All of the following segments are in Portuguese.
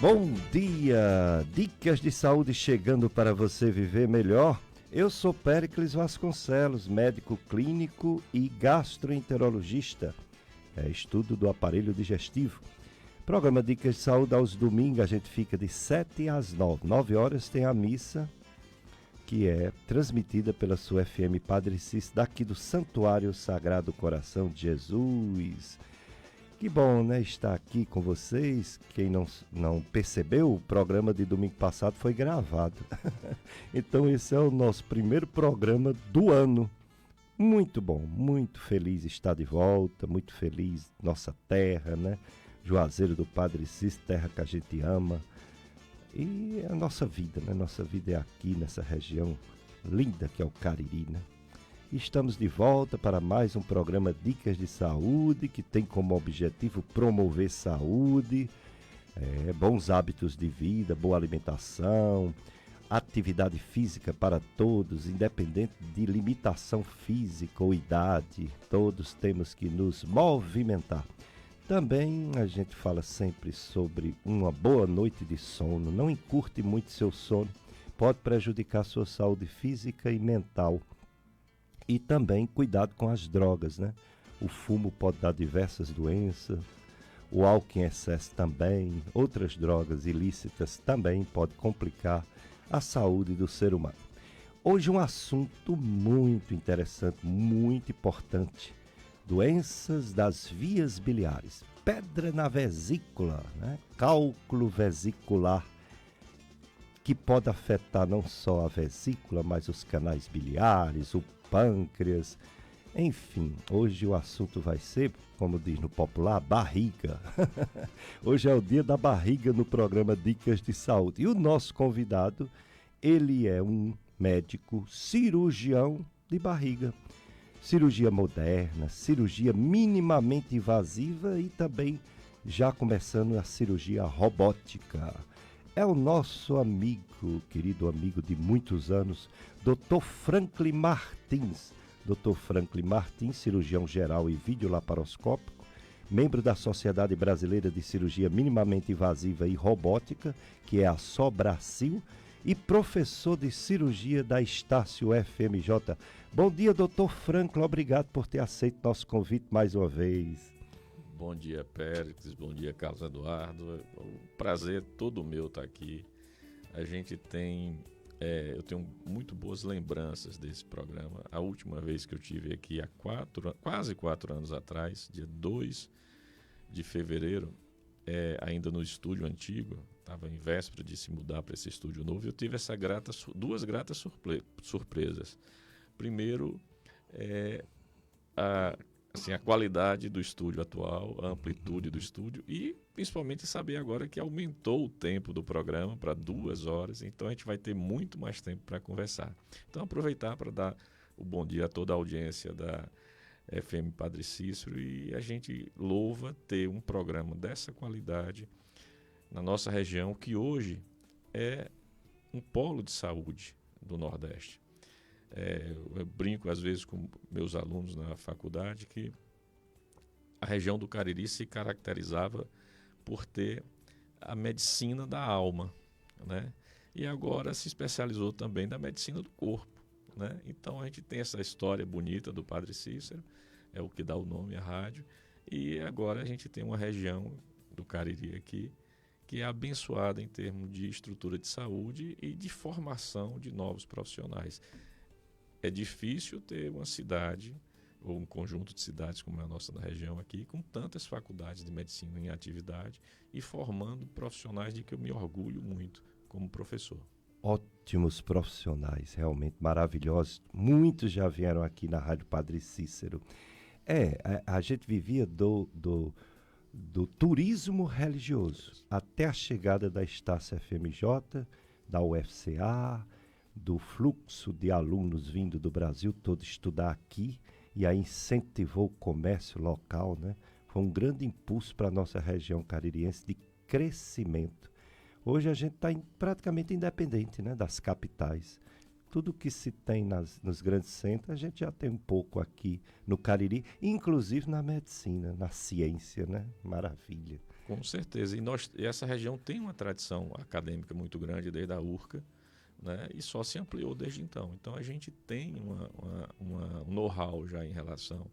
Bom dia! Dicas de saúde chegando para você viver melhor. Eu sou Péricles Vasconcelos, médico clínico e gastroenterologista. Estudo do aparelho digestivo. Programa Dicas de Saúde aos domingos, a gente fica de 7 às 9. 9 horas tem a missa, que é transmitida pela sua FM Padre Cícero, daqui do Santuário Sagrado Coração de Jesus. Que bom, né, estar aqui com vocês. Quem não percebeu, o programa de domingo passado foi gravado. Então esse é o nosso primeiro programa do ano. Muito bom, muito feliz estar de volta, muito feliz nossa terra, né? Juazeiro do Padre Cícero, terra que a gente ama. E a nossa vida, né? Nossa vida é aqui nessa região linda que é o Cariri, né? Estamos de volta para mais um programa Dicas de Saúde, que tem como objetivo promover saúde, bons hábitos de vida, boa alimentação, atividade física para todos, independente de limitação física ou idade, todos temos que nos movimentar. Também a gente fala sempre sobre uma boa noite de sono, não encurte muito seu sono, pode prejudicar sua saúde física e mental. E também cuidado com as drogas, né? O fumo pode dar diversas doenças, o álcool em excesso também, outras drogas ilícitas também pode complicar a saúde do ser humano. Hoje um assunto muito interessante, muito importante. Doenças das vias biliares, pedra na vesícula, né? Cálculo vesicular, que pode afetar não só a vesícula, mas os canais biliares, o pâncreas, enfim, hoje o assunto vai ser, como diz no popular, barriga. Hoje é o dia da barriga no programa Dicas de Saúde. E o nosso convidado, ele é um médico cirurgião de barriga. Cirurgia moderna, cirurgia minimamente invasiva e também já começando a cirurgia robótica. É o nosso amigo, querido amigo de muitos anos, Dr. Franklin Martins. Dr. Franklin Martins, cirurgião geral e videolaparoscópico, membro da Sociedade Brasileira de Cirurgia Minimamente Invasiva e Robótica, que é a SOBRACIL, e professor de cirurgia da Estácio FMJ. Bom dia, Dr. Franklin, obrigado por ter aceito nosso convite mais uma vez. Bom dia, Péricles. Bom dia, Carlos Eduardo. O prazer todo meu estar aqui. A gente tem... eu tenho muito boas lembranças desse programa. A última vez que eu tive aqui, há quase 4 anos atrás, dia 2 de fevereiro, ainda no estúdio antigo, estava em véspera de se mudar para esse estúdio novo, eu tive duas gratas surpresas. Primeiro, a qualidade do estúdio atual, a amplitude do estúdio e principalmente saber agora que aumentou o tempo do programa para 2 horas, então a gente vai ter muito mais tempo para conversar. Então aproveitar para dar o bom dia a toda a audiência da FM Padre Cícero, e a gente louva ter um programa dessa qualidade na nossa região, que hoje é um polo de saúde do Nordeste. Eu brinco às vezes com meus alunos na faculdade que a região do Cariri se caracterizava por ter a medicina da alma, né? E agora se especializou também na medicina do corpo, né? Então a gente tem essa história bonita do Padre Cícero, é o que dá o nome à rádio, e agora a gente tem uma região do Cariri aqui que é abençoada em termos de estrutura de saúde e de formação de novos profissionais. É difícil ter uma cidade ou um conjunto de cidades como é a nossa na região aqui, com tantas faculdades de medicina em atividade e formando profissionais de que eu me orgulho muito como professor. Ótimos profissionais, realmente maravilhosos. Muitos já vieram aqui na Rádio Padre Cícero. A gente vivia do turismo religioso até a chegada da Estácio FMJ, da UFCA, do fluxo de alunos vindo do Brasil todo estudar aqui, e aí incentivou o comércio local, né? Foi um grande impulso para a nossa região caririense de crescimento. Hoje a gente está praticamente independente, né, das capitais. Tudo que se tem nos grandes centros, a gente já tem um pouco aqui no Cariri, inclusive na medicina, na ciência, né? Maravilha. Com certeza. E essa região tem uma tradição acadêmica muito grande desde a URCA, né? E só se ampliou desde então. Então a gente tem um know-how já em relação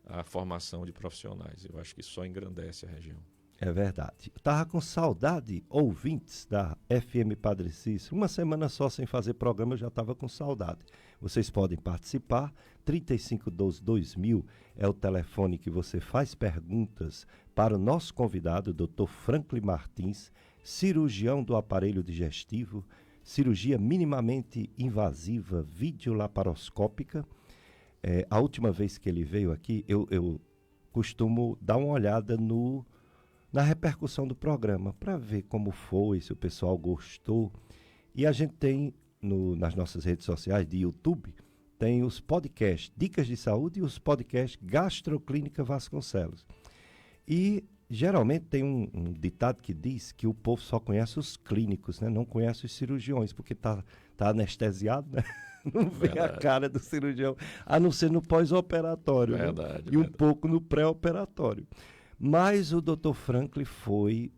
à formação de profissionais. Eu acho que só engrandece a região. É verdade. Eu tava com saudade, ouvintes da FM Padre Cícero. Uma semana só sem fazer programa, eu já estava com saudade. Vocês podem participar. 3512-2000 é o telefone que você faz perguntas para o nosso convidado, Dr. Franklin Martins, cirurgião do aparelho digestivo, cirurgia minimamente invasiva videolaparoscópica. A última vez que ele veio aqui, eu costumo dar uma olhada na repercussão do programa, para ver como foi, se o pessoal gostou. E a gente tem, nas nossas redes sociais de YouTube, tem os podcasts Dicas de Saúde e os podcasts Gastroclínica Vasconcelos. E geralmente tem um ditado que diz que o povo só conhece os clínicos, né? Não conhece os cirurgiões, porque tá anestesiado, né? Não vê a cara do cirurgião, a não ser no pós-operatório, né? E um pouco no pré-operatório. Mas o Dr. Franklin foi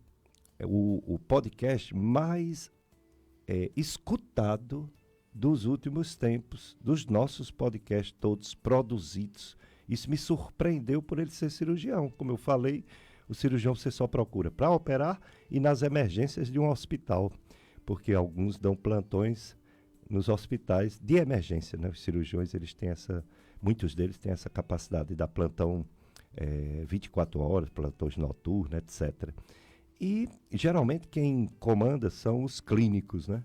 o podcast mais escutado dos últimos tempos, dos nossos podcasts todos produzidos. Isso me surpreendeu por ele ser cirurgião. Como eu falei, o cirurgião você só procura para operar e nas emergências de um hospital, porque alguns dão plantões nos hospitais de emergência, né? Os cirurgiões, muitos deles têm essa capacidade de dar plantão 24 horas, plantões noturnos, etc. E, geralmente, quem comanda são os clínicos, né?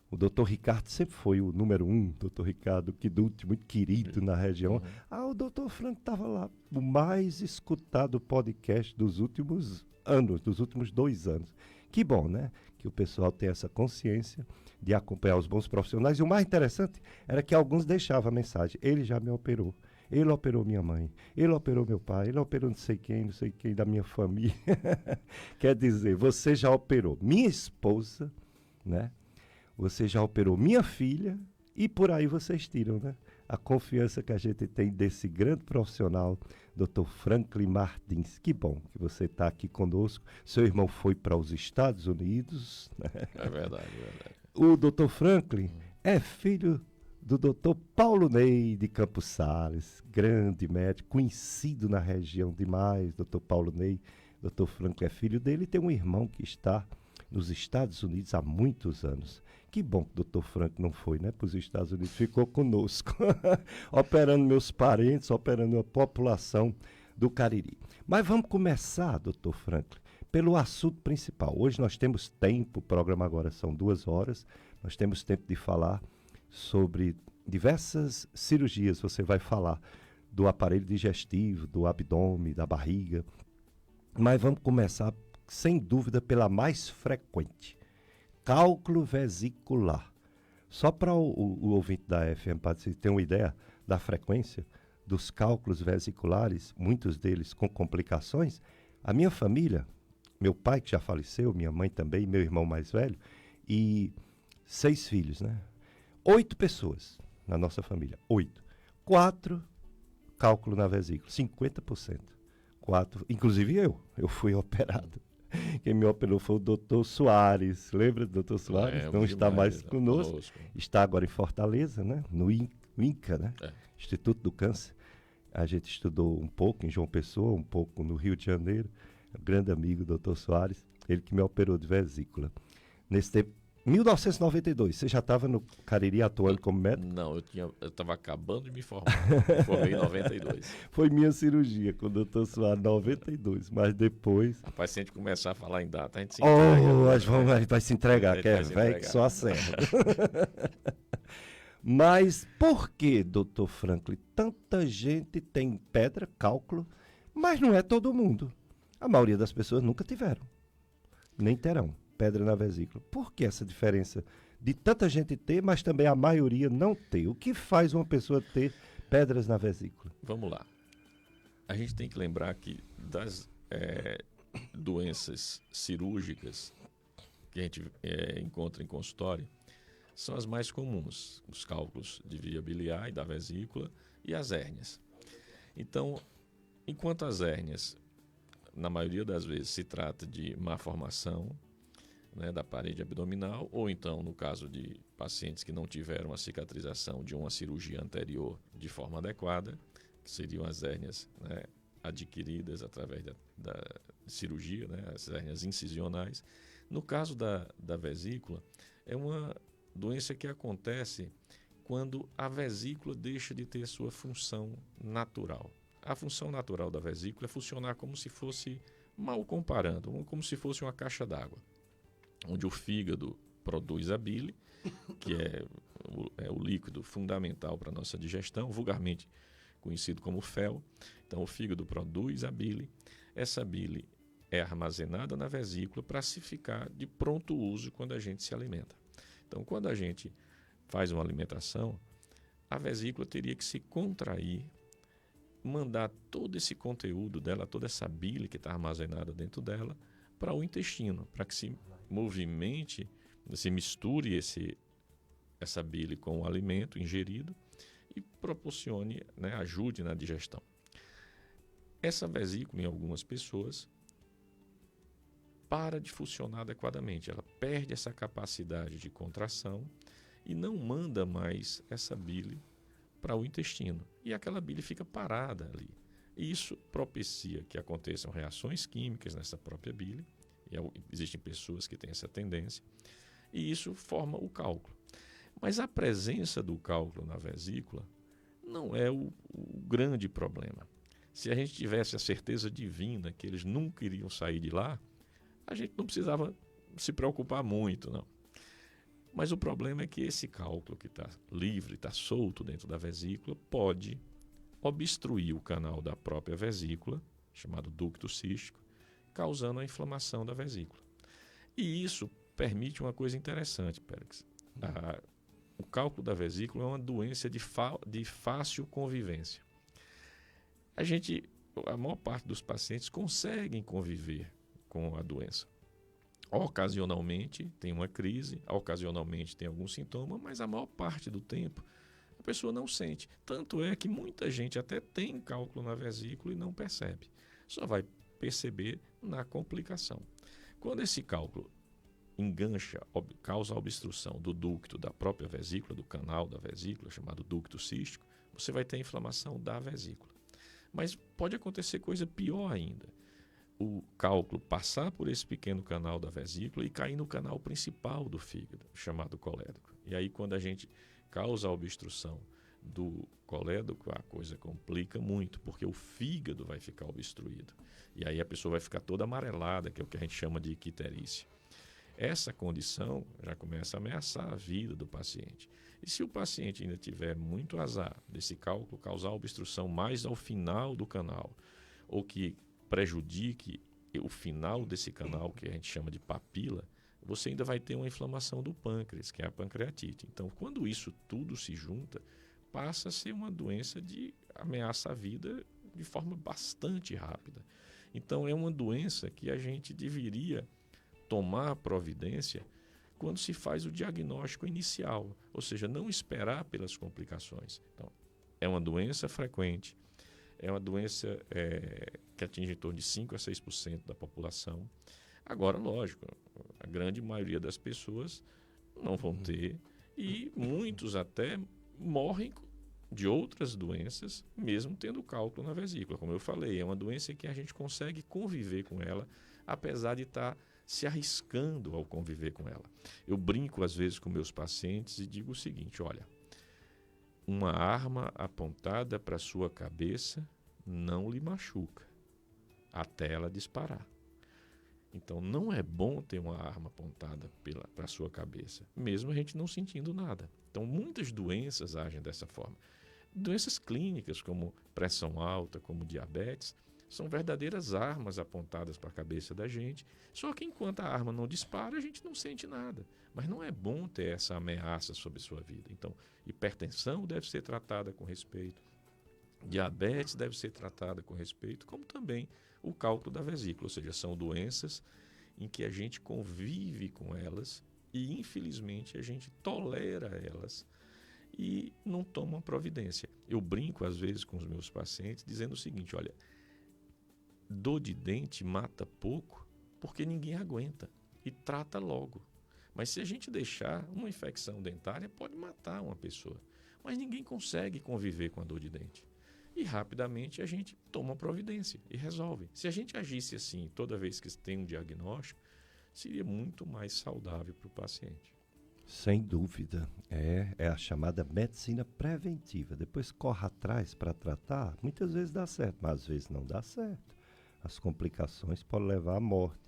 O doutor Ricardo sempre foi o número 1, doutor Ricardo Kiduti, muito querido na região. O doutor Frank estava lá, o mais escutado podcast dos últimos anos, dos últimos 2 anos. Que bom, né? Que o pessoal tem essa consciência de acompanhar os bons profissionais. E o mais interessante era que alguns deixavam a mensagem: ele já me operou. Ele operou minha mãe, ele operou meu pai, ele operou não sei quem da minha família. Quer dizer, você já operou minha esposa, né? Você já operou minha filha e por aí vocês tiram, né? A confiança que a gente tem desse grande profissional, Dr. Franklin Martins. Que bom que você está aqui conosco. Seu irmão foi para os Estados Unidos. Né? É verdade, é verdade. O Dr. Franklin é filho do Dr. Paulo Ney de Campos Sales, grande médico, conhecido na região demais, Dr. Paulo Ney. Dr. Franklin é filho dele e tem um irmão que está nos Estados Unidos há muitos anos. Que bom que o Dr. Franklin não foi, né, para os Estados Unidos, ficou conosco, operando meus parentes, operando a população do Cariri. Mas vamos começar, Dr. Franklin, pelo assunto principal. Hoje nós temos tempo, o programa agora são 2 horas, nós temos tempo de falar sobre diversas cirurgias. Você vai falar do aparelho digestivo, do abdômen, da barriga. Mas vamos começar, sem dúvida, pela mais frequente. Cálculo vesicular. Só para o ouvinte da FM Padre ter uma ideia da frequência dos cálculos vesiculares, muitos deles com complicações, a minha família, meu pai que já faleceu, minha mãe também, meu irmão mais velho, e 6 filhos, né? 8 pessoas na nossa família. 8. 4, cálculo na vesícula. 50%. 4, inclusive eu fui operado. Quem me operou foi o doutor Soares. Lembra do doutor Soares? Não está mais conosco. Está agora em Fortaleza, né? No INCA, né? Instituto do Câncer. A gente estudou um pouco em João Pessoa, um pouco no Rio de Janeiro. Um grande amigo, doutor Soares. Ele que me operou de vesícula. Nesse tempo, 1992, você já estava no Cariri atuando como médico? Não, eu estava acabando de me formar. Me formei em 92. Foi minha cirurgia com o doutor Soares, 92, mas depois... Rapaz, se a gente começar a falar em data, a gente se entrega. Vai se entregar, quer velho que só a serra. Mas por que, doutor Franklin, tanta gente tem pedra, cálculo, mas não é todo mundo? A maioria das pessoas nunca tiveram, nem terão pedra na vesícula. Por que essa diferença de tanta gente ter, mas também a maioria não ter? O que faz uma pessoa ter pedras na vesícula? Vamos lá. A gente tem que lembrar que das doenças cirúrgicas que a gente encontra em consultório, são as mais comuns, os cálculos de via biliar e da vesícula e as hérnias. Então, enquanto as hérnias, na maioria das vezes, se trata de má formação, né, da parede abdominal, ou então, no caso de pacientes que não tiveram a cicatrização de uma cirurgia anterior de forma adequada, que seriam as hérnias, né, adquiridas através da cirurgia, né, as hérnias incisionais. No caso da vesícula, é uma doença que acontece quando a vesícula deixa de ter sua função natural. A função natural da vesícula é funcionar como se fosse, mal comparando, como se fosse uma caixa d'água, onde o fígado produz a bile, que é o líquido fundamental para a nossa digestão, vulgarmente conhecido como fel. Então, o fígado produz a bile. Essa bile é armazenada na vesícula para se ficar de pronto uso quando a gente se alimenta. Então, quando a gente faz uma alimentação, a vesícula teria que se contrair, mandar todo esse conteúdo dela, toda essa bile que está armazenada dentro dela, para o intestino, para que se movimente, se misture essa bile com o alimento ingerido e proporcione, né, ajude na digestão. Essa vesícula, em algumas pessoas, para de funcionar adequadamente. Ela perde essa capacidade de contração e não manda mais essa bile para o intestino. E aquela bile fica parada ali. E isso propicia que aconteçam reações químicas nessa própria bile. Existem pessoas que têm essa tendência. E isso forma o cálculo. Mas a presença do cálculo na vesícula não é o grande problema. Se a gente tivesse a certeza divina que eles nunca iriam sair de lá, a gente não precisava se preocupar muito, não. Mas o problema é que esse cálculo que está livre, está solto dentro da vesícula, pode obstruir o canal da própria vesícula, chamado ducto cístico, causando a inflamação da vesícula. E isso permite uma coisa interessante, Périx. O cálculo da vesícula é uma doença de fácil convivência. A maior parte dos pacientes conseguem conviver com a doença. Ocasionalmente tem uma crise, ocasionalmente tem algum sintoma, mas a maior parte do tempo a pessoa não sente. Tanto é que muita gente até tem cálculo na vesícula e não percebe. Só vai perceber na complicação. Quando esse cálculo engancha, causa a obstrução do ducto da própria vesícula, do canal da vesícula, chamado ducto cístico, você vai ter inflamação da vesícula. Mas pode acontecer coisa pior ainda. O cálculo passar por esse pequeno canal da vesícula e cair no canal principal do fígado, chamado colédoco. E aí, quando a gente causa a obstrução do colédoco, a coisa complica muito, porque o fígado vai ficar obstruído. E aí a pessoa vai ficar toda amarelada, que é o que a gente chama de icterícia. Essa condição já começa a ameaçar a vida do paciente. E se o paciente ainda tiver muito azar desse cálculo causar obstrução mais ao final do canal, ou que prejudique o final desse canal, que a gente chama de papila, você ainda vai ter uma inflamação do pâncreas, que é a pancreatite. Então, quando isso tudo se junta, passa a ser uma doença de ameaça à vida de forma bastante rápida. Então, é uma doença que a gente deveria tomar providência quando se faz o diagnóstico inicial, ou seja, não esperar pelas complicações. Então, é uma doença frequente, é uma doença que atinge em torno de 5% a 6% da população. Agora, lógico, a grande maioria das pessoas não vão ter e muitos até morrem de outras doenças, mesmo tendo cálculo na vesícula. Como eu falei, é uma doença que a gente consegue conviver com ela, apesar de estar se arriscando ao conviver com ela. Eu brinco às vezes com meus pacientes e digo o seguinte: olha, uma arma apontada para a sua cabeça não lhe machuca até ela disparar. Então não é bom ter uma arma apontada para a sua cabeça, mesmo a gente não sentindo nada. Então muitas doenças agem dessa forma. Doenças clínicas como pressão alta, como diabetes, são verdadeiras armas apontadas para a cabeça da gente, só que enquanto a arma não dispara, a gente não sente nada. Mas não é bom ter essa ameaça sobre sua vida. Então, hipertensão deve ser tratada com respeito, diabetes deve ser tratada com respeito, como também o cálculo da vesícula, ou seja, são doenças em que a gente convive com elas e, infelizmente, a gente tolera elas e não toma providência. Eu brinco, às vezes, com os meus pacientes, dizendo o seguinte: olha, dor de dente mata pouco porque ninguém aguenta e trata logo. Mas se a gente deixar, uma infecção dentária pode matar uma pessoa. Mas ninguém consegue conviver com a dor de dente. E rapidamente a gente toma providência e resolve. Se a gente agisse assim toda vez que tem um diagnóstico, seria muito mais saudável para o paciente. Sem dúvida. É a chamada medicina preventiva. Depois corre atrás para tratar, muitas vezes dá certo, mas às vezes não dá certo. As complicações podem levar à morte.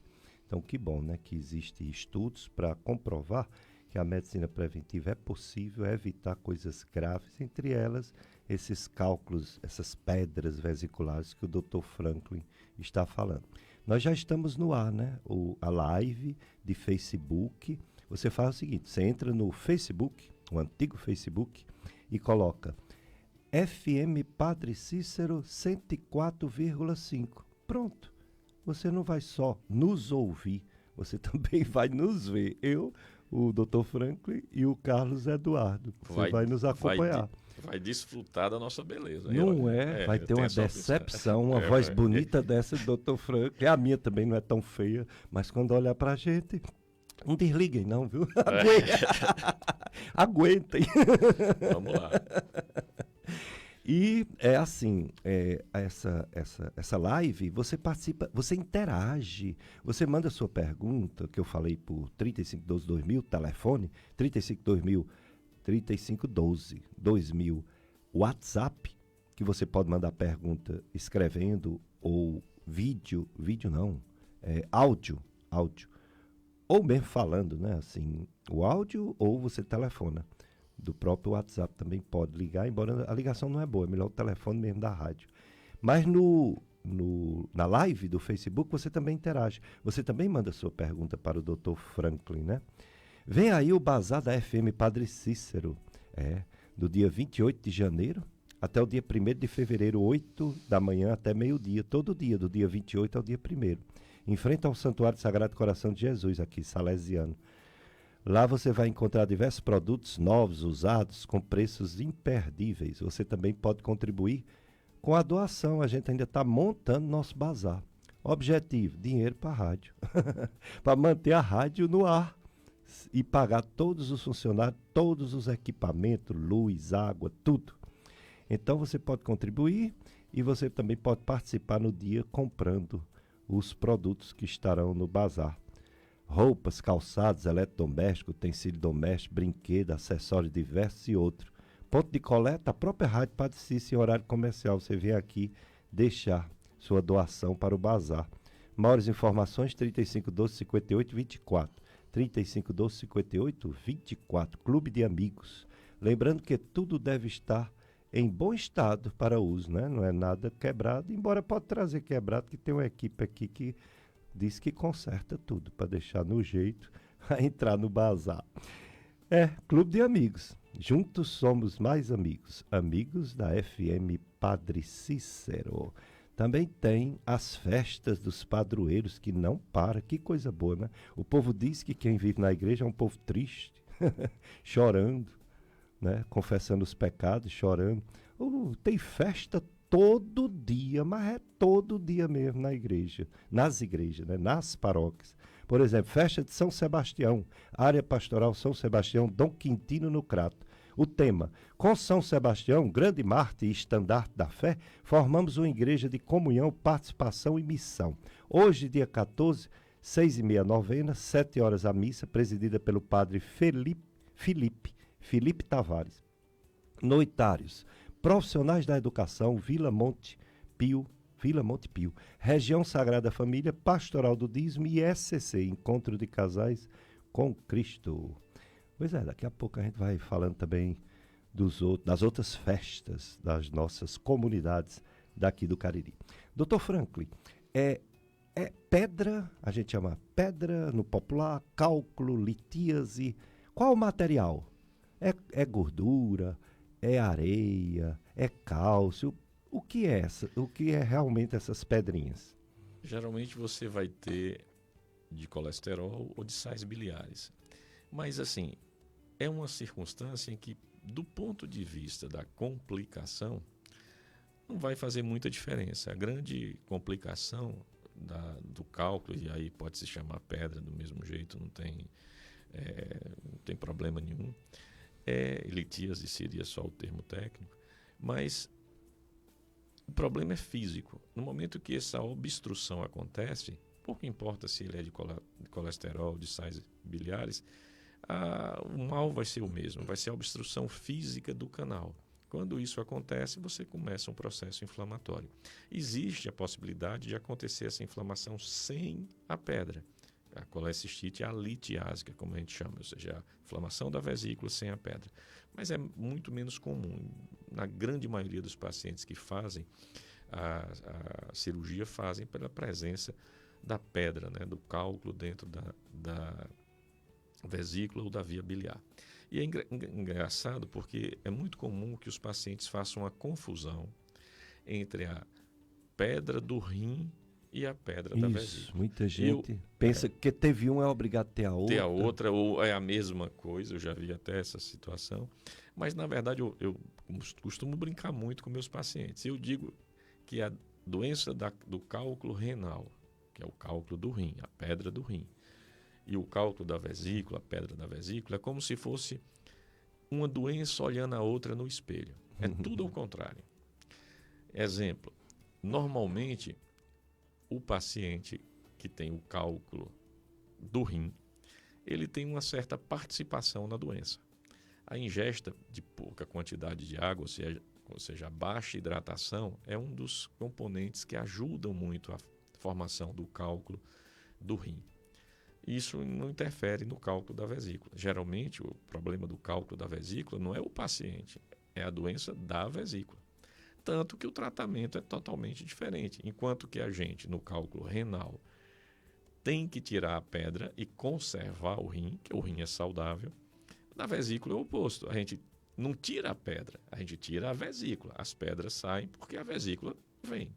Então, que bom, né, que existem estudos para comprovar que a medicina preventiva é possível evitar coisas graves, entre elas esses cálculos, essas pedras vesiculares que o Dr. Franklin está falando. Nós já estamos no ar, né? A live de Facebook. Você faz o seguinte, você entra no Facebook, o antigo Facebook, e coloca FM Padre Cícero 104,5. Pronto. Você não vai só nos ouvir, você também vai nos ver. Eu, o Dr. Franklin e o Carlos Eduardo. Você vai nos acompanhar. Vai desfrutar da nossa beleza. Não vai ter uma decepção, uma voz bonita dessa do Dr. Franklin. A minha também não é tão feia, mas quando olhar pra gente, não desliguem não, viu? Aguentem. Vamos lá. E é assim, essa live, você participa, você interage, você manda sua pergunta, que eu falei por 3512-2000, telefone, 3512-2000, WhatsApp, que você pode mandar pergunta escrevendo, ou áudio, ou mesmo falando, né, assim, o áudio, ou você telefona. Do próprio WhatsApp também pode ligar, embora a ligação não é boa, é melhor o telefone mesmo da rádio. Mas na live do Facebook você também interage. Você também manda sua pergunta para o Dr. Franklin, né? Vem aí o Bazar da FM Padre Cícero, do dia 28 de janeiro até o dia 1º de fevereiro, 8 da manhã até meio-dia, todo dia, do dia 28 ao dia 1º. Em frente ao Santuário Sagrado Coração de Jesus, aqui, Salesiano. Lá você vai encontrar diversos produtos novos, usados, com preços imperdíveis. Você também pode contribuir com a doação. A gente ainda está montando nosso bazar. Objetivo, dinheiro para a rádio. Para manter a rádio no ar e pagar todos os funcionários, todos os equipamentos, luz, água, tudo. Então você pode contribuir e você também pode participar no dia comprando os produtos que estarão no bazar. Roupas, calçados, eletrodomésticos, utensílio doméstico, brinquedos, acessórios diversos e outros. Ponto de coleta, a própria Rádio Padre Cícero em horário comercial. Você vem aqui deixar sua doação para o bazar. Maiores informações, 3512-5824. 3512-5824. Clube de Amigos. Lembrando que tudo deve estar em bom estado para uso, né? Não é nada quebrado, embora pode trazer quebrado, que tem uma equipe aqui que diz que conserta tudo, para deixar no jeito a entrar no bazar. Clube de Amigos. Juntos somos mais amigos. Amigos da FM Padre Cícero. Também tem as festas dos padroeiros, que não para. Que coisa boa, né? O povo diz que quem vive na igreja é um povo triste, chorando, né? Confessando os pecados, chorando. Tem festa todo dia, mas é todo dia mesmo na igreja, nas igrejas, né? Nas paróquias. Por exemplo, festa de São Sebastião, área pastoral São Sebastião, Dom Quintino no Crato. O tema, com São Sebastião, grande mártir e estandarte da fé, formamos uma igreja de comunhão, participação e missão. Hoje, dia 14, 6h30 novena, 7 horas a missa, presidida pelo padre Felipe Tavares. Noitários, profissionais da educação, Vila Monte Pio, Região Sagrada Família, Pastoral do Dízimo e SCC, Encontro de Casais com Cristo. Pois daqui a pouco a gente vai falando também das outras festas das nossas comunidades daqui do Cariri. Dr. Franklin, é pedra, a gente chama pedra no popular, cálculo, litíase. Qual o material? É gordura? É areia, é cálcio. O que é realmente essas pedrinhas? Geralmente você vai ter de colesterol ou de sais biliares. Mas assim, é uma circunstância em que, do ponto de vista da complicação, não vai fazer muita diferença. A grande complicação do cálculo, e aí pode se chamar pedra do mesmo jeito, não tem problema nenhum, litíase seria só o termo técnico, mas o problema é físico. No momento que essa obstrução acontece, pouco importa se ele é de colesterol, de sais biliares, o mal vai ser o mesmo, vai ser a obstrução física do canal. Quando isso acontece, você começa um processo inflamatório. Existe a possibilidade de acontecer essa inflamação sem a pedra. A colecistite alitiásica, como a gente chama, ou seja, a inflamação da vesícula sem a pedra. Mas é muito menos comum. Na grande maioria dos pacientes que fazem a cirurgia, fazem pela presença da pedra, né, do cálculo dentro da vesícula ou da via biliar. E é engraçado porque é muito comum que os pacientes façam uma confusão entre a pedra do rim e a pedra da vesícula. Muita gente pensa que teve um é obrigado a ter a outra. Ter a outra, ou é a mesma coisa, eu já vi até essa situação. Mas, na verdade, eu costumo brincar muito com meus pacientes. Eu digo que a doença do cálculo renal, que é o cálculo do rim, a pedra do rim, e o cálculo da vesícula, a pedra da vesícula, é como se fosse uma doença olhando a outra no espelho. É tudo ao contrário. Exemplo, normalmente o paciente que tem o cálculo do rim, ele tem uma certa participação na doença. A ingesta de pouca quantidade de água, ou seja, a baixa hidratação, é um dos componentes que ajudam muito a formação do cálculo do rim. Isso não interfere no cálculo da vesícula. Geralmente, o problema do cálculo da vesícula não é o paciente, é a doença da vesícula. Tanto que o tratamento é totalmente diferente. Enquanto que a gente, no cálculo renal, tem que tirar a pedra e conservar o rim, que o rim é saudável, na vesícula é o oposto. A gente não tira a pedra, a gente tira a vesícula. As pedras saem porque a vesícula vem.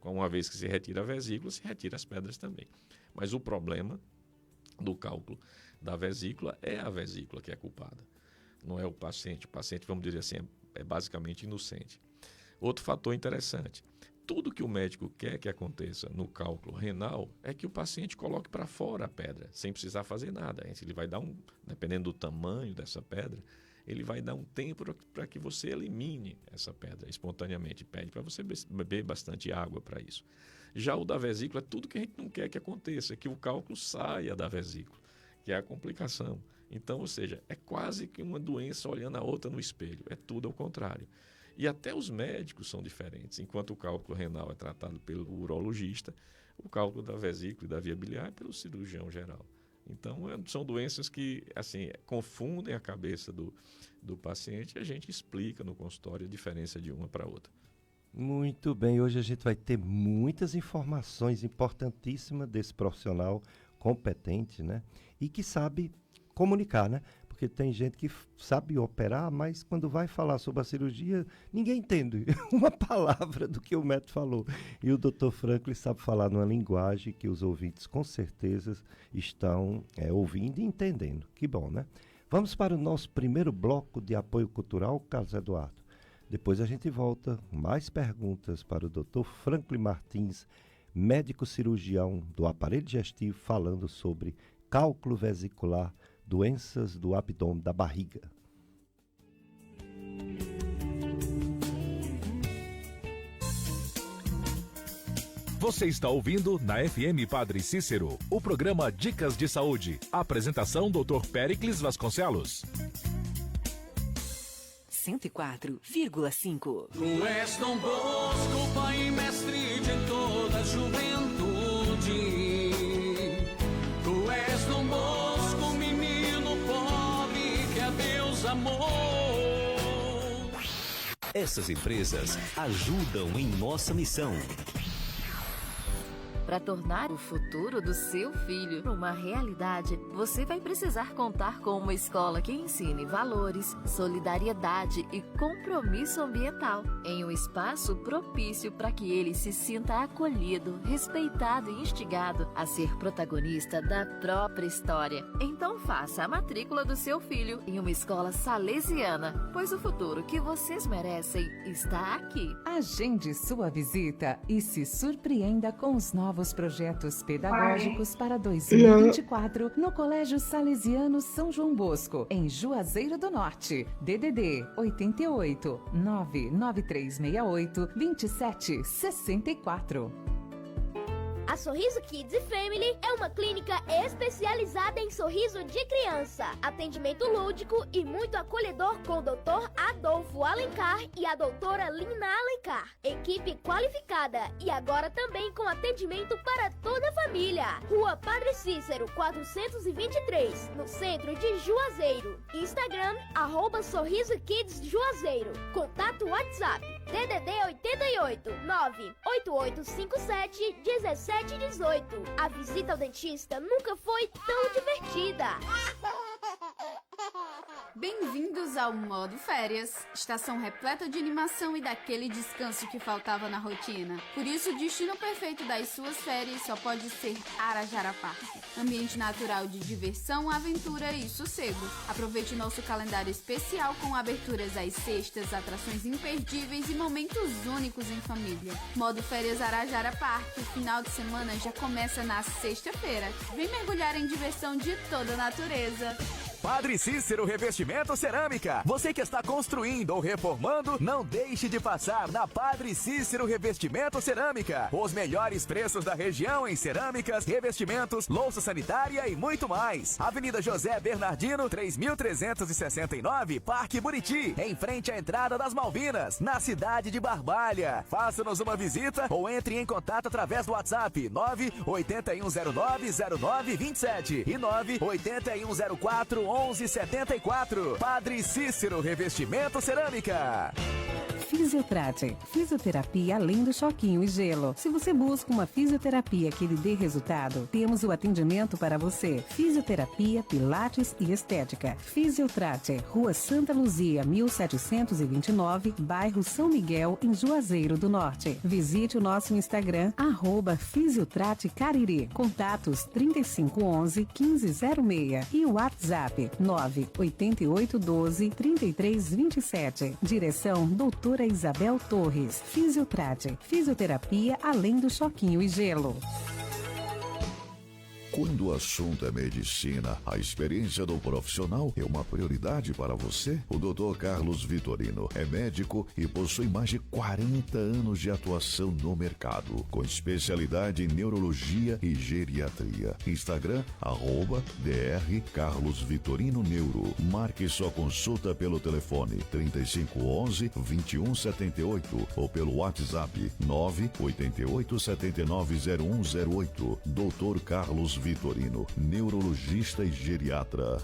Uma vez que se retira a vesícula, se retira as pedras também. Mas o problema do cálculo da vesícula é a vesícula que é culpada. Não é o paciente. O paciente, vamos dizer assim, é basicamente inocente. Outro fator interessante. Tudo que o médico quer que aconteça no cálculo renal é que o paciente coloque para fora a pedra, sem precisar fazer nada. Ele vai dar dependendo do tamanho dessa pedra, ele vai dar um tempo para que você elimine essa pedra espontaneamente. Pede para você beber bastante água para isso. Já o da vesícula é tudo que a gente não quer que aconteça, que o cálculo saia da vesícula, que é a complicação. Então, ou seja, é quase que uma doença olhando a outra no espelho. É tudo ao contrário. E até os médicos são diferentes. Enquanto o cálculo renal é tratado pelo urologista, o cálculo da vesícula e da via biliar é pelo cirurgião geral. Então, são doenças que assim, confundem a cabeça do paciente e a gente explica no consultório a diferença de uma para outra. Muito bem, hoje a gente vai ter muitas informações importantíssimas desse profissional competente, né? E que sabe comunicar, né? Porque tem gente que sabe operar, mas quando vai falar sobre a cirurgia, ninguém entende uma palavra do que o médico falou. E o Dr. Franklin sabe falar numa linguagem que os ouvintes com certeza estão ouvindo e entendendo. Que bom, né? Vamos para o nosso primeiro bloco de apoio cultural, Carlos Eduardo. Depois a gente volta com mais perguntas para o Dr. Franklin Martins, médico cirurgião do aparelho digestivo, falando sobre cálculo vesicular, doenças do abdômen da barriga. Você está ouvindo na FM Padre Cícero, o programa Dicas de Saúde. Apresentação Dr. Péricles Vasconcelos. 104,5. Tu és Dom Bosco, pai e mestre de toda a juventude. Tu és Dom Bosco, menino pobre que a Deus amou. Essas empresas ajudam em nossa missão. Para tornar o futuro do seu filho uma realidade, você vai precisar contar com uma escola que ensine valores, solidariedade e compromisso ambiental, em um espaço propício para que ele se sinta acolhido, respeitado e instigado a ser protagonista da própria história. Então faça a matrícula do seu filho em uma escola salesiana, pois o futuro que vocês merecem está aqui. Agende sua visita e se surpreenda com os novos projetos pedagógicos para 2024 no Colégio Salesiano São João Bosco, em Juazeiro do Norte. DDD 88 99368 2764. A Sorriso Kids Family é uma clínica especializada em sorriso de criança, atendimento lúdico e muito acolhedor com o Dr. Adolfo Alencar e a doutora Lina Alencar. Equipe qualificada e agora também com atendimento para toda a família. Rua Padre Cícero, 423, no centro de Juazeiro. Instagram, @Sorriso Kids Juazeiro. Contato WhatsApp, DDD 88 98857 1718. A visita ao dentista nunca foi tão divertida. Bem-vindos ao modo férias, estação repleta de animação e daquele descanso que faltava na rotina. Por isso, o destino perfeito das suas férias só pode ser Arajara Park. Ambiente natural de diversão, aventura e sossego. Aproveite nosso calendário especial com aberturas às sextas, atrações imperdíveis e momentos únicos em família. Modo férias Arajara Park, o final de semana já começa na sexta-feira. Vem mergulhar em diversão de toda a natureza. Padre Cícero Revestimento Cerâmica. Você que está construindo ou reformando, não deixe de passar na Padre Cícero Revestimento Cerâmica. Os melhores preços da região em cerâmicas, revestimentos, louça sanitária e muito mais. Avenida José Bernardino, 3369, Parque Buriti, em frente à entrada das Malvinas, na cidade de Barbalha. Faça-nos uma visita ou entre em contato através do WhatsApp 981090927 e 98104 1174. Padre Cícero Revestimento Cerâmica. Fisiotrate, fisioterapia além do choquinho e gelo. Se você busca uma fisioterapia que lhe dê resultado, temos o atendimento para você. Fisioterapia, pilates e estética. Fisiotrate, Rua Santa Luzia, 1729, bairro São Miguel, em Juazeiro do Norte. Visite o nosso Instagram, @Fisiotrate Cariri. Contatos 3511 1506 e o WhatsApp 98812 3327. Direção Doutora Isabel Torres. Fisiotrate, fisioterapia além do choquinho e gelo. Quando o assunto é medicina, a experiência do profissional é uma prioridade para você? O Dr. Carlos Vitorino é médico e possui mais de 40 anos de atuação no mercado, com especialidade em neurologia e geriatria. Instagram, @Dr. Carlos Vitorino Neuro. Marque sua consulta pelo telefone 3511 2178 ou pelo WhatsApp 988 790108. Dr. Carlos Vitorino, neurologista e geriatra.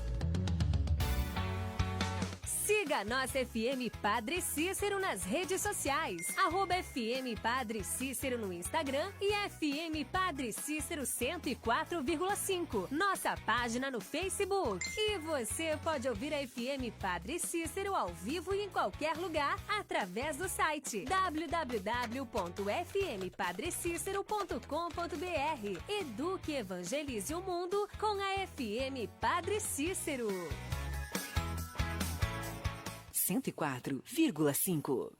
Siga a nossa FM Padre Cícero nas redes sociais. @FM Padre Cícero no Instagram e FM Padre Cícero 104,5. Nossa página no Facebook. E você pode ouvir a FM Padre Cícero ao vivo e em qualquer lugar através do site www.fmpadrecícero.com.br. Eduque e evangelize o mundo com a FM Padre Cícero. 104,5.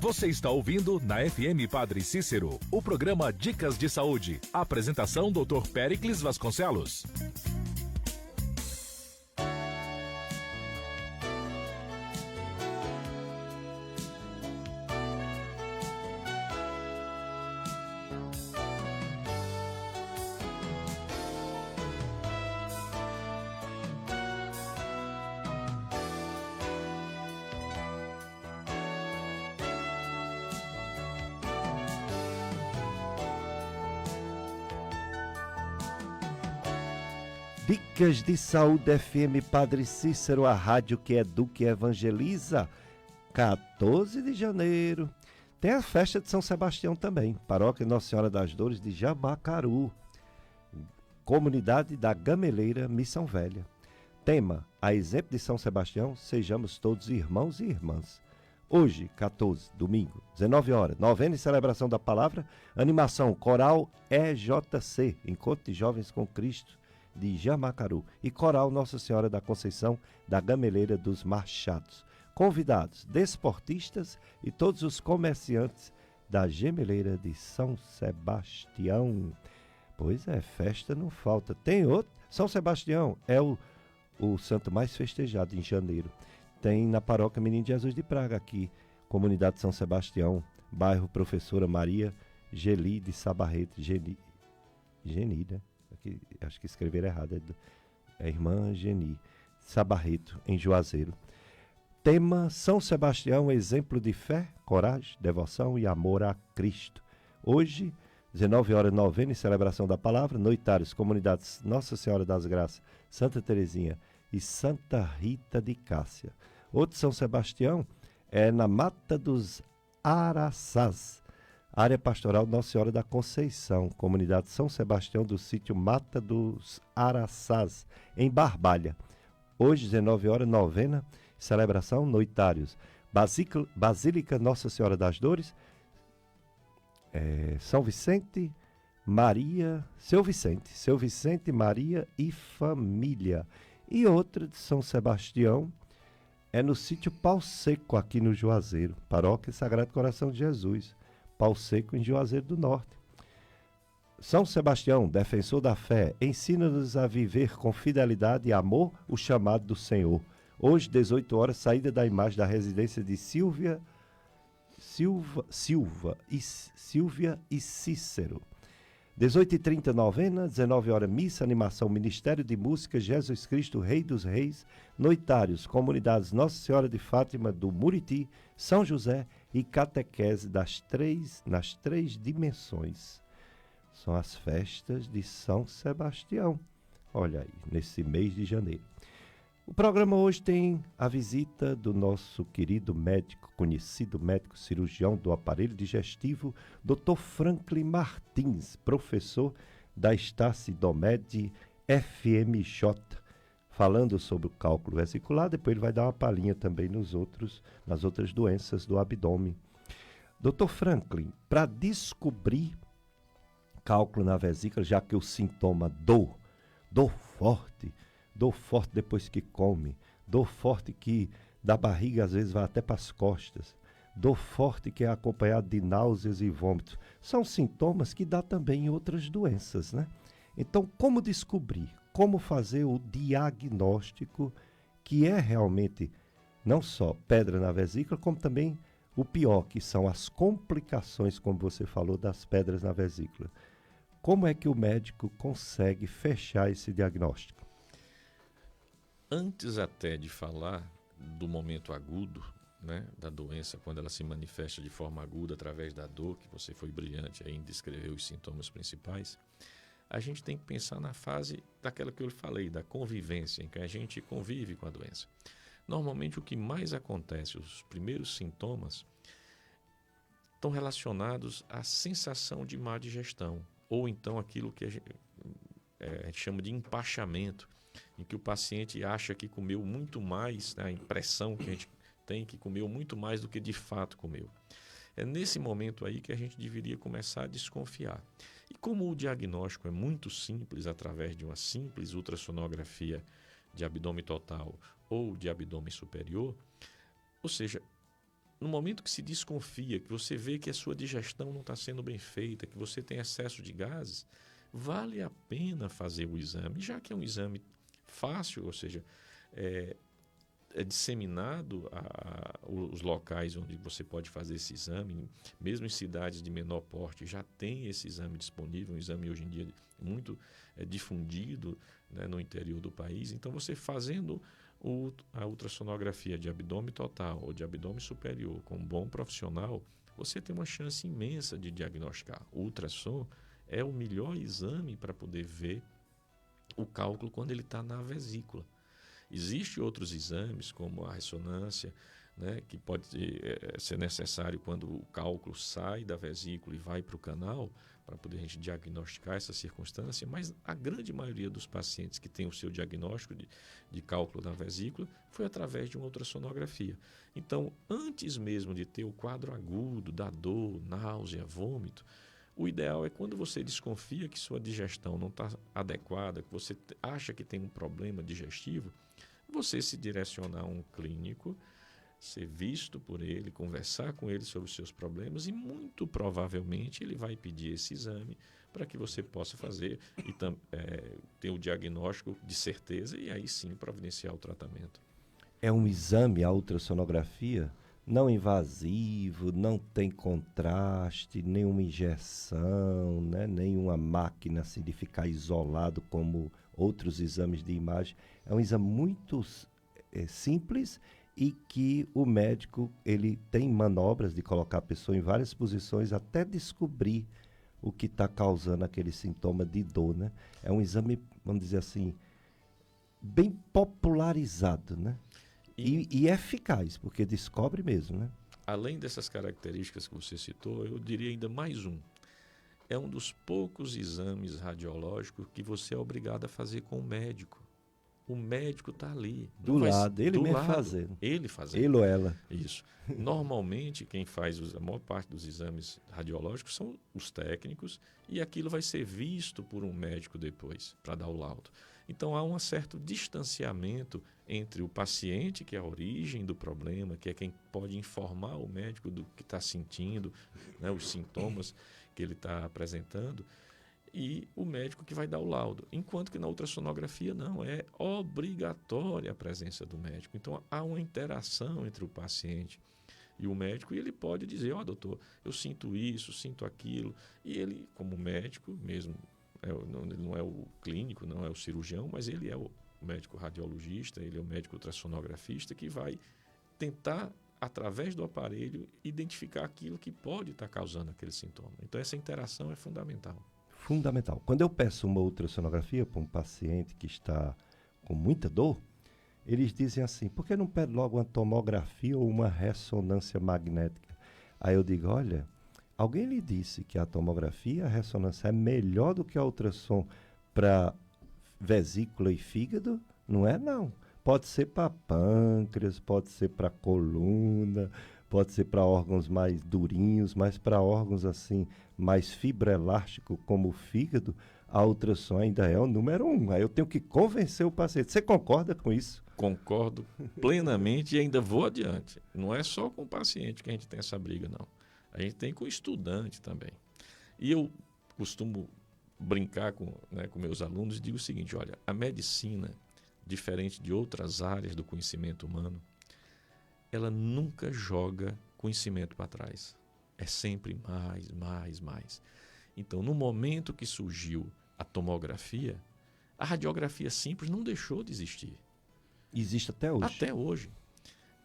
Você está ouvindo na FM Padre Cícero o programa Dicas de Saúde. Apresentação Dr. Péricles Vasconcelos. Dicas de Saúde FM Padre Cícero, a rádio que educa e evangeliza. 14 de janeiro. Tem a festa de São Sebastião também. Paróquia Nossa Senhora das Dores de Jamacaru. Comunidade da Gameleira, Missão Velha. Tema: a exemplo de São Sebastião, sejamos todos irmãos e irmãs. Hoje, 14, domingo, 19 horas, novena e celebração da palavra, animação coral EJC, Encontro de Jovens com Cristo, de Jamacaru, e coral Nossa Senhora da Conceição, da Gameleira dos Machados. Convidados, desportistas e todos os comerciantes da Gemeleira de São Sebastião. Pois é, festa não falta. Tem outro. São Sebastião é o santo mais festejado em janeiro. Tem na paróquia Menino Jesus de Praga aqui, comunidade de São Sebastião, bairro Professora Maria Geli de Sabarreto. Geni, né? Aqui, acho que escreveram errado. É irmã Geni Sabarreto, em Juazeiro. Tema: São Sebastião, exemplo de fé, coragem, devoção e amor a Cristo. Hoje, 19 horas, novena e celebração da palavra, noitários, comunidades Nossa Senhora das Graças, Santa Terezinha e Santa Rita de Cássia. Outro São Sebastião é na Mata dos Araçás, área pastoral Nossa Senhora da Conceição, comunidade São Sebastião do sítio Mata dos Araçás, em Barbalha. Hoje, 19 horas, novena, celebração, noitários, Basílica Nossa Senhora das Dores, São Vicente, Maria, Seu Vicente, Maria e família. E outra de São Sebastião é no sítio Pau Seco, aqui no Juazeiro, paróquia Sagrado Coração de Jesus, Pau Seco, em Juazeiro do Norte. São Sebastião, defensor da fé, ensina-nos a viver com fidelidade e amor o chamado do Senhor. Hoje, 18 horas, saída da imagem da residência de Silvia e Cícero. 18h30, novena, 19 horas, missa, animação, Ministério de Música, Jesus Cristo, Rei dos Reis, noitários, comunidades Nossa Senhora de Fátima do Muriti, São José e catequese nas três dimensões. São as festas de São Sebastião. Olha aí, nesse mês de janeiro. O programa hoje tem a visita do nosso querido médico, conhecido médico cirurgião do aparelho digestivo, Dr. Franklin Martins, professor da Estácio Domed FMJ, falando sobre o cálculo vesicular. Depois ele vai dar uma palhinha também nas outras doenças do abdômen. Dr. Franklin, para descobrir cálculo na vesícula, já que o sintoma dor forte depois que come, dor forte que da barriga às vezes vai até para as costas, dor forte que é acompanhada de náuseas e vômitos, são sintomas que dá também em outras doenças, né? Então, como descobrir, como fazer o diagnóstico, que é realmente não só pedra na vesícula, como também o pior, que são as complicações, como você falou, das pedras na vesícula. Como é que o médico consegue fechar esse diagnóstico? Antes até de falar do momento agudo, né, da doença, quando ela se manifesta de forma aguda através da dor, que você foi brilhante aí em descrever os sintomas principais, a gente tem que pensar na fase daquela que eu falei, da convivência, em que a gente convive com a doença. Normalmente o que mais acontece, os primeiros sintomas, estão relacionados à sensação de má digestão, ou então aquilo que a gente chama de empachamento, em que o paciente acha que comeu muito mais, né, a impressão que a gente tem que comeu muito mais do que de fato comeu. É nesse momento aí que a gente deveria começar a desconfiar. E como o diagnóstico é muito simples, através de uma simples ultrassonografia de abdômen total ou de abdômen superior, ou seja, no momento que se desconfia, que você vê que a sua digestão não está sendo bem feita, que você tem excesso de gases, vale a pena fazer o exame, já que é um exame fácil, ou seja, é disseminado os locais onde você pode fazer esse exame, mesmo em cidades de menor porte já tem esse exame disponível, um exame hoje em dia muito difundido, né, no interior do país. Então você fazendo a ultrassonografia de abdômen total ou de abdômen superior com um bom profissional, você tem uma chance imensa de diagnosticar. O ultrassom é o melhor exame para poder ver o cálculo quando ele está na vesícula. Existem outros exames, como a ressonância, né, que pode ser necessário quando o cálculo sai da vesícula e vai para o canal, para poder a gente diagnosticar essa circunstância, mas a grande maioria dos pacientes que tem o seu diagnóstico de cálculo da vesícula foi através de uma ultrassonografia. Então, antes mesmo de ter o quadro agudo da dor, náusea, vômito, o ideal é quando você desconfia que sua digestão não está adequada, que você acha que tem um problema digestivo, você se direcionar a um clínico, ser visto por ele, conversar com ele sobre os seus problemas e muito provavelmente ele vai pedir esse exame para que você possa fazer e ter o diagnóstico de certeza e aí sim providenciar o tratamento. É um exame, a ultrassonografia, não invasivo, não tem contraste, nenhuma injeção, né? Nenhuma máquina assim, de ficar isolado como outros exames de imagem. É um exame muito simples e que o médico ele tem manobras de colocar a pessoa em várias posições até descobrir o que está causando aquele sintoma de dor, né? É um exame, vamos dizer assim, bem popularizado, né? E eficaz, porque descobre mesmo, né? Além dessas características que você citou, eu diria ainda mais um. É um dos poucos exames radiológicos que você é obrigado a fazer com o médico. O médico está ali. Do lado, ele mesmo fazendo. Ele fazendo. Ele ou ela. Isso. Normalmente, quem faz a maior parte dos exames radiológicos são os técnicos e aquilo vai ser visto por um médico depois, para dar o laudo. Então, há um certo distanciamento entre o paciente, que é a origem do problema, que é quem pode informar o médico do que está sentindo, né, os sintomas que ele está apresentando, e o médico que vai dar o laudo. Enquanto que na ultrassonografia não, é obrigatória a presença do médico. Então, há uma interação entre o paciente e o médico, e ele pode dizer, doutor, eu sinto isso, sinto aquilo. E ele, como médico mesmo, ele não é o clínico, não é o cirurgião, mas ele é o médico radiologista, ele é o médico ultrassonografista que vai tentar, através do aparelho, identificar aquilo que pode estar causando aquele sintoma. Então, essa interação é fundamental. Fundamental. Quando eu peço uma ultrassonografia para um paciente que está com muita dor, eles dizem assim, por que não pede logo uma tomografia ou uma ressonância magnética? Aí eu digo, olha, alguém lhe disse que a tomografia, a ressonância é melhor do que a ultrassom para vesícula e fígado? Não é, não. Pode ser para pâncreas, pode ser para coluna, pode ser para órgãos mais durinhos, mas para órgãos assim mais fibroelástico como o fígado, a ultrassom ainda é o número 1. Aí eu tenho que convencer o paciente. Você concorda com isso? Concordo plenamente e ainda vou adiante. Não é só com o paciente que a gente tem essa briga, não. A gente tem com o estudante também. E eu costumo brincar com meus alunos e digo o seguinte, olha, a medicina, diferente de outras áreas do conhecimento humano, ela nunca joga conhecimento para trás. É sempre mais, mais, mais. Então, no momento que surgiu a tomografia, a radiografia simples não deixou de existir. Existe até hoje. Até hoje.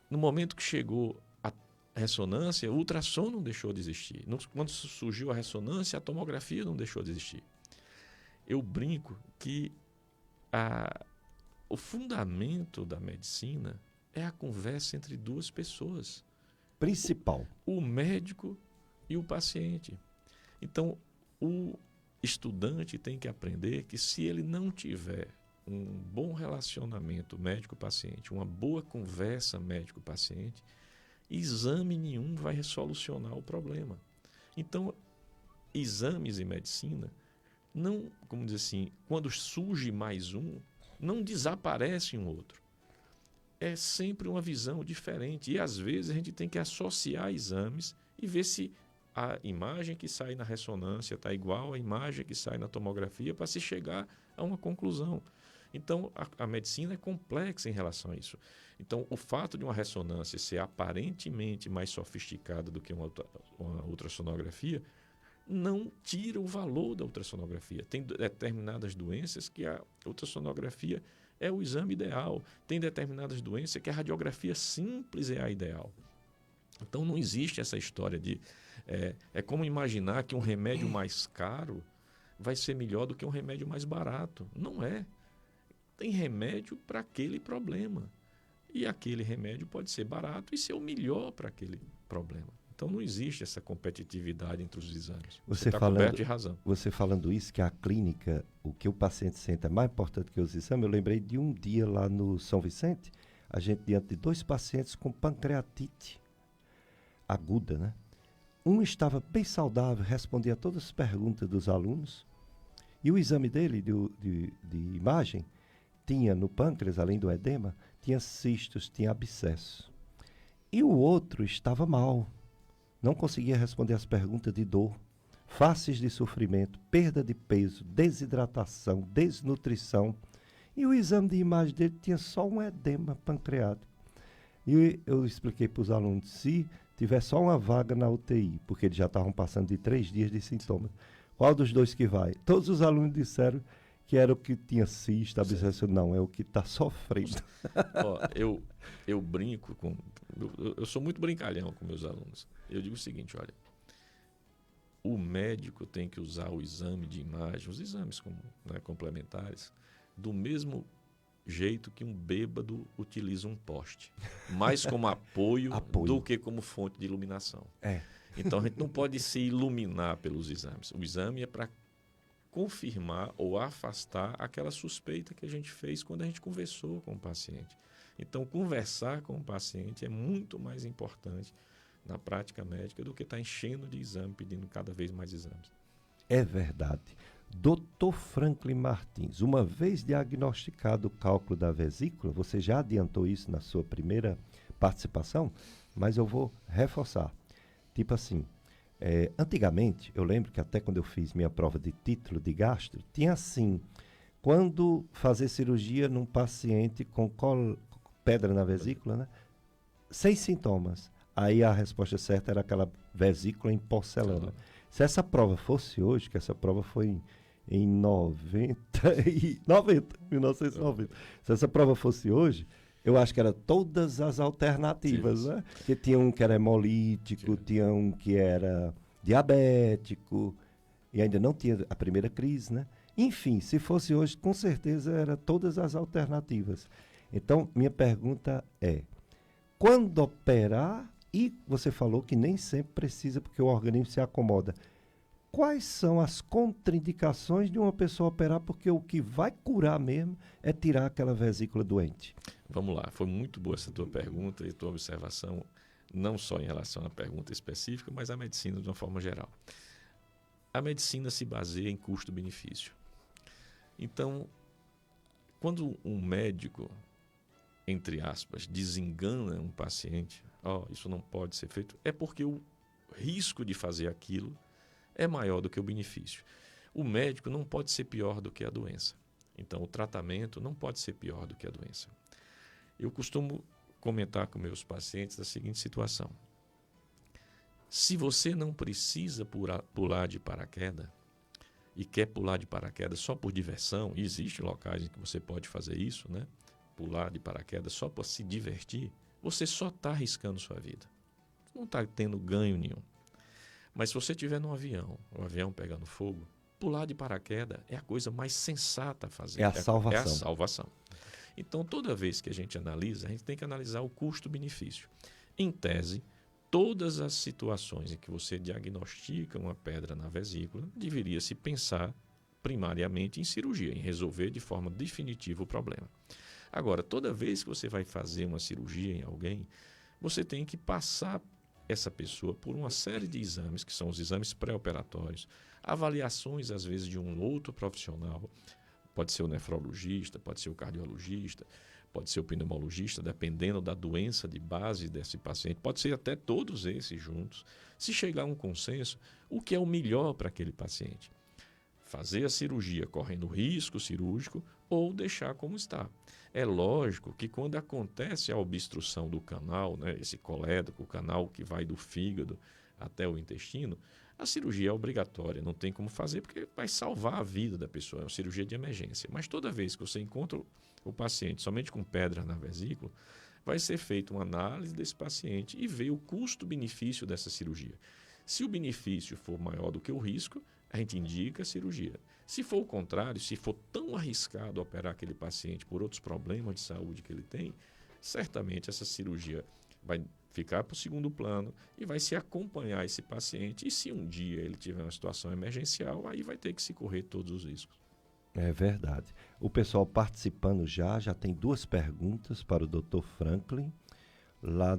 No momento que chegou a ressonância, o ultrassom não deixou de existir. Quando surgiu a ressonância, a tomografia não deixou de existir. Eu brinco que o fundamento da medicina é a conversa entre duas pessoas. Principal. O médico e o paciente. Então, o estudante tem que aprender que se ele não tiver um bom relacionamento médico-paciente, uma boa conversa médico-paciente, exame nenhum vai solucionar o problema. Então, exames em medicina, não, como dizer assim, quando surge mais um, não desaparece um outro. É sempre uma visão diferente e às vezes a gente tem que associar exames e ver se a imagem que sai na ressonância está igual à imagem que sai na tomografia para se chegar a uma conclusão. Então, a medicina é complexa em relação a isso. Então, o fato de uma ressonância ser aparentemente mais sofisticada do que uma ultrassonografia não tira o valor da ultrassonografia. Tem determinadas doenças que a ultrassonografia é o exame ideal. Tem determinadas doenças que a radiografia simples é a ideal. Então, não existe essa história de... É como imaginar que um remédio mais caro vai ser melhor do que um remédio mais barato. Não é. Tem remédio para aquele problema. E aquele remédio pode ser barato e ser o melhor para aquele problema. Então não existe essa competitividade entre os exames. Você está coberto de razão. Você falando isso, que a clínica, o que o paciente sente é mais importante que os exames, eu lembrei de um dia lá no São Vicente, a gente diante de 2 pacientes com pancreatite aguda, né? Um estava bem saudável, respondia a todas as perguntas dos alunos, e o exame dele de imagem tinha no pâncreas, além do edema, tinha cistos, tinha abscesso. E o outro estava mal. Não conseguia responder as perguntas de dor, faces de sofrimento, perda de peso, desidratação, desnutrição. E o exame de imagem dele tinha só um edema pancreático. E eu expliquei para os alunos, se tiver só uma vaga na UTI, porque eles já estavam passando de 3 dias de sintomas, qual dos 2 que vai? Todos os alunos disseram que era o que tinha cisto, abscesso. Não, é o que está sofrendo. Ó, eu brinco com... Eu sou muito brincalhão com meus alunos. Eu digo o seguinte, olha, o médico tem que usar o exame de imagem, os exames complementares, do mesmo jeito que um bêbado utiliza um poste. Mais como apoio do que como fonte de iluminação. Então a gente não pode se iluminar pelos exames. O exame é para confirmar ou afastar aquela suspeita que a gente fez quando a gente conversou com o paciente. Então, conversar com o paciente é muito mais importante na prática médica do que estar enchendo de exame, pedindo cada vez mais exames. É verdade. Dr. Franklin Martins, uma vez diagnosticado o cálculo da vesícula, você já adiantou isso na sua primeira participação, mas eu vou reforçar. Tipo assim, antigamente, eu lembro que até quando eu fiz minha prova de título de gastro, tinha assim, quando fazer cirurgia num paciente com pedra na vesícula, né? 6 sintomas. Aí a resposta certa era aquela vesícula em porcelana. Se essa prova fosse hoje, que essa prova foi em 1990. Se essa prova fosse hoje, eu acho que era todas as alternativas, né? Porque tinha um que era hemolítico, tinha um que era diabético, e ainda não tinha a primeira crise, né? Enfim, se fosse hoje, com certeza era todas as alternativas. Então, minha pergunta é, quando operar, e você falou que nem sempre precisa, porque o organismo se acomoda, quais são as contraindicações de uma pessoa operar, porque o que vai curar mesmo é tirar aquela vesícula doente? Vamos lá, foi muito boa essa tua pergunta e tua observação, não só em relação à pergunta específica, mas à medicina de uma forma geral. A medicina se baseia em custo-benefício. Então, quando um médico, entre aspas, desengana um paciente, isso não pode ser feito, é porque o risco de fazer aquilo é maior do que o benefício. O médico não pode ser pior do que a doença. Então, o tratamento não pode ser pior do que a doença. Eu costumo comentar com meus pacientes a seguinte situação. Se você não precisa pular de paraquedas e quer pular de paraquedas só por diversão, e existem locais em que você pode fazer isso, né? Pular de paraquedas só para se divertir, você só está arriscando sua vida. Não está tendo ganho nenhum. Mas se você estiver num avião, o avião pegando fogo, pular de paraquedas é a coisa mais sensata a fazer. É a salvação. É a salvação. Então, toda vez que a gente analisa, a gente tem que analisar o custo-benefício. Em tese, todas as situações em que você diagnostica uma pedra na vesícula, deveria se pensar primariamente em cirurgia, em resolver de forma definitiva o problema. Agora, toda vez que você vai fazer uma cirurgia em alguém, você tem que passar essa pessoa por uma série de exames, que são os exames pré-operatórios, avaliações, às vezes, de um outro profissional, pode ser o nefrologista, pode ser o cardiologista, pode ser o pneumologista, dependendo da doença de base desse paciente, pode ser até todos esses juntos. Se chegar a um consenso, o que é o melhor para aquele paciente? Fazer a cirurgia correndo risco cirúrgico ou deixar como está. É lógico que quando acontece a obstrução do canal, né, esse colédoco, o canal que vai do fígado até o intestino, a cirurgia é obrigatória, não tem como fazer porque vai salvar a vida da pessoa, é uma cirurgia de emergência. Mas toda vez que você encontra o paciente somente com pedra na vesícula, vai ser feita uma análise desse paciente e ver o custo-benefício dessa cirurgia. Se o benefício for maior do que o risco, a gente indica a cirurgia. Se for o contrário, se for tão arriscado operar aquele paciente por outros problemas de saúde que ele tem, certamente essa cirurgia vai ficar para o segundo plano e vai se acompanhar esse paciente. E se um dia ele tiver uma situação emergencial, aí vai ter que se correr todos os riscos. É verdade. O pessoal participando já tem 2 perguntas para o Dr. Franklin. Lá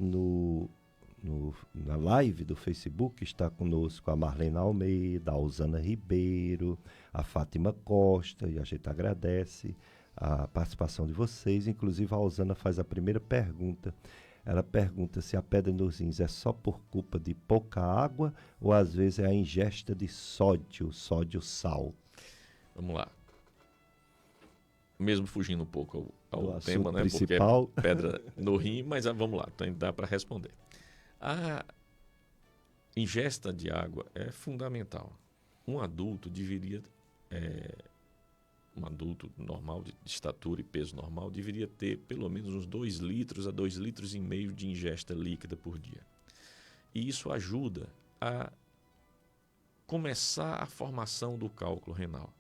na live do Facebook está conosco a Marlene Almeida, a Osana Ribeiro, a Fátima Costa, e a gente agradece a participação de vocês. Inclusive a Osana faz a primeira pergunta. Ela pergunta se a pedra nos rins é só por culpa de pouca água ou às vezes é a ingesta de sódio sal. Vamos lá. Mesmo fugindo um pouco ao Do tema, né? principal. Porque é pedra no rim, mas vamos lá, então dá para responder. A ingesta de água é fundamental. Um adulto um adulto normal, de estatura e peso normal, deveria ter pelo menos uns 2 litros a 2,5 litros de ingesta líquida por dia. E isso ajuda a começar a formação do cálculo renal.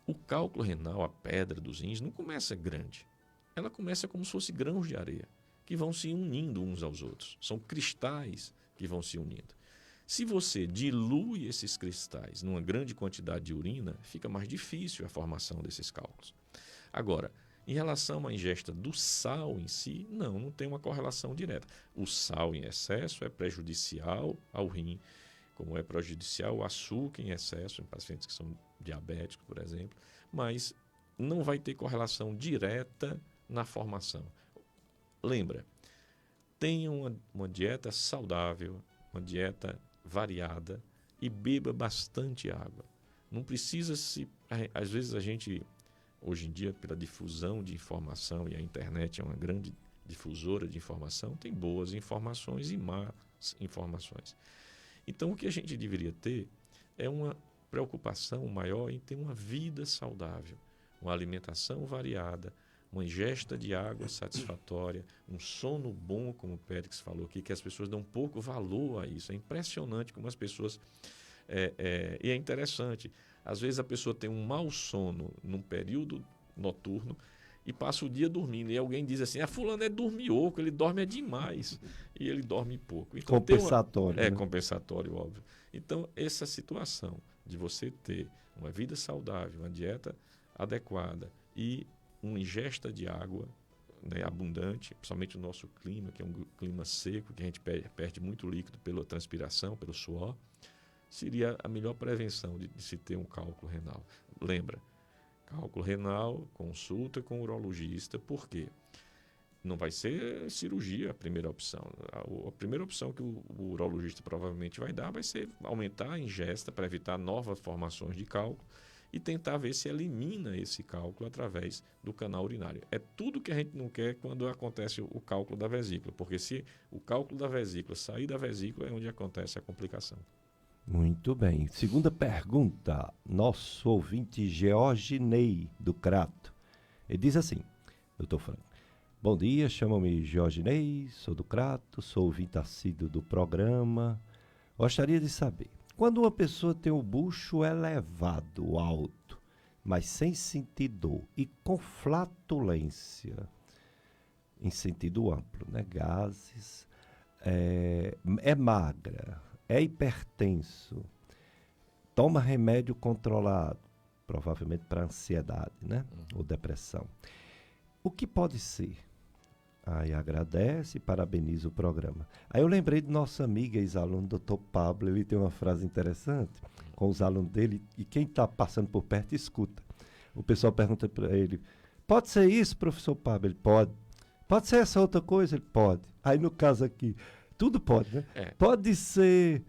O cálculo renal, a pedra dos rins, não começa grande. Ela começa como se fosse grãos de areia, que vão se unindo uns aos outros. São cristais que vão se unindo. Se você dilui esses cristais numa grande quantidade de urina, fica mais difícil a formação desses cálculos. Agora, em relação à ingesta do sal em si, não tem uma correlação direta. O sal em excesso é prejudicial ao rim, como é prejudicial o açúcar em excesso em pacientes que são diabéticos, por exemplo, mas não vai ter correlação direta na formação. Lembra, tenha uma dieta saudável, uma dieta variada e beba bastante água. Não precisa às vezes a gente, hoje em dia, pela difusão de informação, e a internet é uma grande difusora de informação, tem boas informações e más informações. Então, o que a gente deveria ter é uma preocupação maior em ter uma vida saudável, uma alimentação variada, uma ingesta de água satisfatória, um sono bom, como o Périx falou aqui, que as pessoas dão pouco valor a isso. É impressionante como as pessoas... e é interessante, às vezes a pessoa tem um mau sono num período noturno e passa o dia dormindo, e alguém diz assim, fulano é dormioco, ele dorme demais, e ele dorme pouco. Então, compensatório. É né? compensatório, óbvio. Então, essa situação de você ter uma vida saudável, uma dieta adequada e uma ingesta de água, né, abundante, principalmente no nosso clima, que é um clima seco, que a gente perde muito líquido pela transpiração, pelo suor, seria a melhor prevenção de se ter um cálculo renal. Lembra, cálculo renal, consulta com o urologista, por quê? Não vai ser cirurgia a primeira opção. A primeira opção que o urologista provavelmente vai dar vai ser aumentar a ingesta para evitar novas formações de cálculo e tentar ver se elimina esse cálculo através do canal urinário. É tudo que a gente não quer quando acontece o cálculo da vesícula, porque se o cálculo da vesícula sair da vesícula é onde acontece a complicação. Muito bem. Segunda pergunta, nosso ouvinte Georginei, do Crato. Ele diz assim, doutor Franco, bom dia, chamo-me Georginei, sou do Crato, sou ouvinte assíduo do programa. Gostaria de saber, quando uma pessoa tem o bucho elevado, alto, mas sem sentir dor e com flatulência, em sentido amplo, né? Gases, é magra, é hipertenso, toma remédio controlado, provavelmente para ansiedade, né? Ou depressão. O que pode ser? Aí agradece e parabeniza o programa. Aí eu lembrei do nosso amigo ex-aluno, Dr. Pablo, ele tem uma frase interessante com os alunos dele, e quem está passando por perto escuta. O pessoal pergunta para ele, pode ser isso, professor Pablo? Ele pode. Pode ser essa outra coisa? Ele pode. Aí no caso aqui, tudo pode, né? Pode ser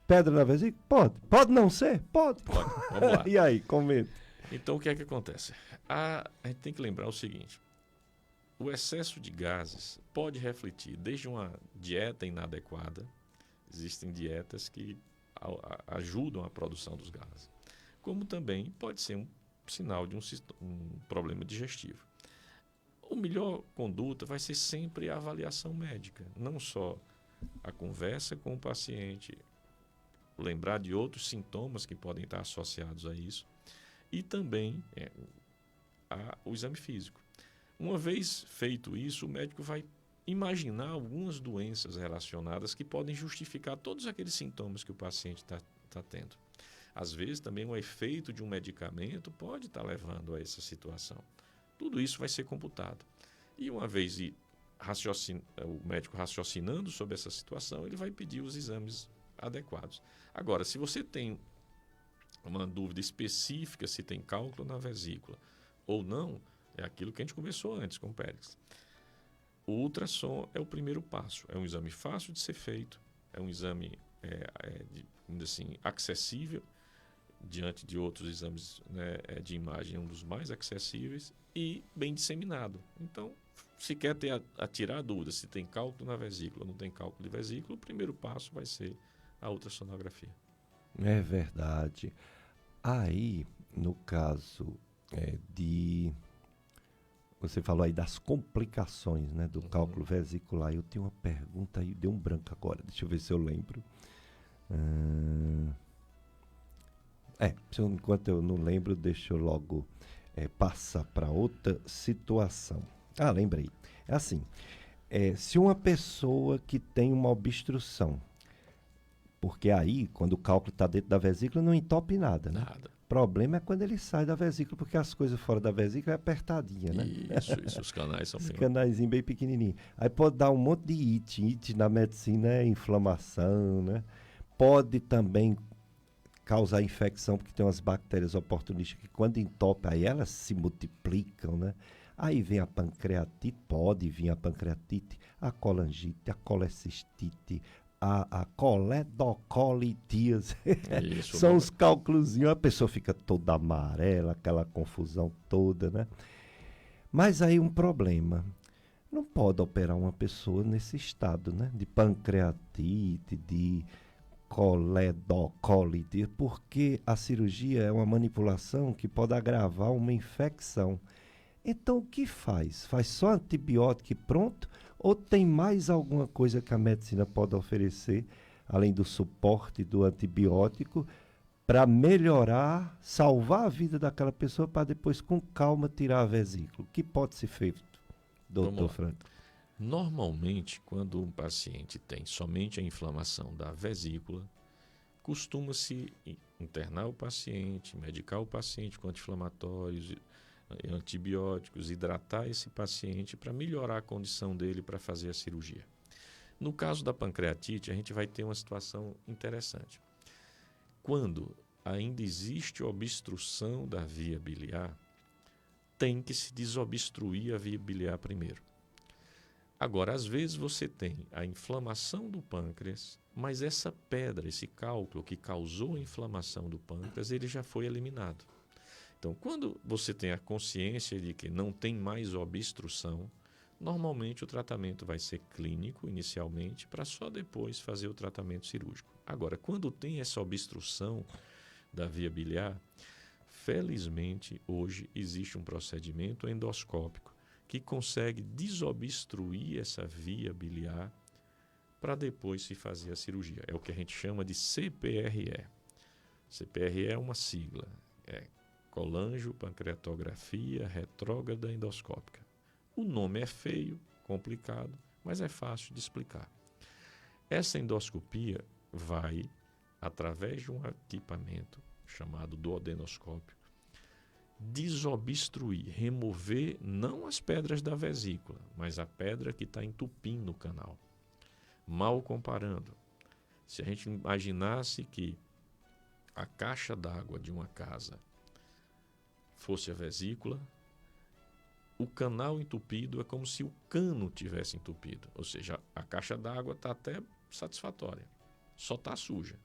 pedra na vesícula? Pode. Pode não ser? Pode. Vamos lá. E aí, comenta. Então, o que é que acontece? A gente tem que lembrar o seguinte, o excesso de gases pode refletir desde uma dieta inadequada, existem dietas que ajudam a produção dos gases, como também pode ser um sinal de um problema digestivo. A melhor conduta vai ser sempre a avaliação médica, não só a conversa com o paciente, lembrar de outros sintomas que podem estar associados a isso. E também o exame físico. Uma vez feito isso, o médico vai imaginar algumas doenças relacionadas que podem justificar todos aqueles sintomas que o paciente está tendo. Às vezes, também o efeito de um medicamento pode estar levando a essa situação. Tudo isso vai ser computado. E uma vez o médico raciocinando sobre essa situação, ele vai pedir os exames adequados. Agora, se você tem uma dúvida específica se tem cálculo na vesícula ou não, é aquilo que a gente conversou antes com o Péricles. O ultrassom é o primeiro passo. É um exame fácil de ser feito, é um exame acessível, diante de outros exames, né, de imagem, é um dos mais acessíveis e bem disseminado. Então, se quer tirar a dúvida se tem cálculo na vesícula ou não tem cálculo de vesícula, o primeiro passo vai ser a ultrassonografia. É verdade. Aí, no caso você falou aí das complicações, né, do cálculo vesicular. Eu tenho uma pergunta aí, deu um branco agora, deixa eu ver se eu lembro. Enquanto eu não lembro, deixa eu logo passar para outra situação. Lembrei. É assim, se uma pessoa que tem uma obstrução, porque aí, quando o cálculo está dentro da vesícula, não entope nada, né? Nada. O problema é quando ele sai da vesícula, porque as coisas fora da vesícula é apertadinha, né? Isso, os canais são os canaizinhos bem pequenininhos. Aí pode dar um monte de it. It na medicina é inflamação, né? Pode também causar infecção, porque tem umas bactérias oportunistas que quando entope, aí elas se multiplicam, né? Aí vem a pancreatite, pode vir a pancreatite, a colangite, a colecistite, a coledocolitíase. São os cálculozinhos, a pessoa fica toda amarela, aquela confusão toda, né? Mas aí um problema, não pode operar uma pessoa nesse estado, né? De pancreatite, de coledocolitíase, porque a cirurgia é uma manipulação que pode agravar uma infecção. Então, o que faz? Faz só antibiótico e pronto? Ou tem mais alguma coisa que a medicina pode oferecer, além do suporte do antibiótico, para melhorar, salvar a vida daquela pessoa, para depois, com calma, tirar a vesícula? O que pode ser feito, doutor Franco? Normalmente, quando um paciente tem somente a inflamação da vesícula, costuma-se internar o paciente, medicar o paciente com anti-inflamatórios, antibióticos, hidratar esse paciente para melhorar a condição dele para fazer a cirurgia. No caso da pancreatite, a gente vai ter uma situação interessante. Quando ainda existe obstrução da via biliar, tem que se desobstruir a via biliar primeiro. Agora, às vezes você tem a inflamação do pâncreas, mas essa pedra, esse cálculo que causou a inflamação do pâncreas, ele já foi eliminado. Então, quando você tem a consciência de que não tem mais obstrução, normalmente o tratamento vai ser clínico inicialmente, para só depois fazer o tratamento cirúrgico. Agora, quando tem essa obstrução da via biliar, felizmente hoje existe um procedimento endoscópico que consegue desobstruir essa via biliar para depois se fazer a cirurgia. É o que a gente chama de CPRE. CPRE é uma sigla, colangiopancreatografia retrógrada endoscópica. O nome é feio, complicado, mas é fácil de explicar. Essa endoscopia vai, através de um equipamento chamado duodenoscópio, desobstruir, remover não as pedras da vesícula, mas a pedra que está entupindo o canal. Mal comparando, se a gente imaginasse que a caixa d'água de uma casa fosse a vesícula, o canal entupido é como se o cano tivesse entupido. Ou seja, a caixa d'água está até satisfatória, só está suja.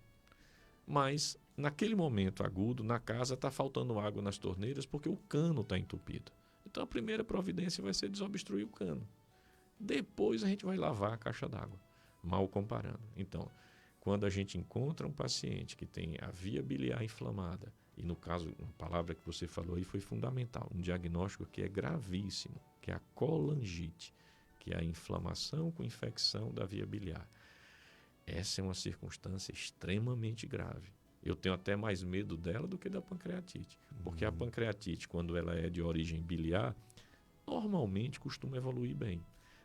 Mas, naquele momento agudo, na casa está faltando água nas torneiras porque o cano está entupido. Então, a primeira providência vai ser desobstruir o cano. Depois, a gente vai lavar a caixa d'água, mal comparando. Então, quando a gente encontra um paciente que tem a via biliar inflamada, e no caso, a palavra que você falou aí foi fundamental, um diagnóstico que é gravíssimo, que é a colangite, que é a inflamação com infecção da via biliar. Essa é uma circunstância extremamente grave. Eu tenho até mais medo dela do que da pancreatite. Porque a pancreatite, quando ela é de origem biliar, normalmente costuma evoluir bem.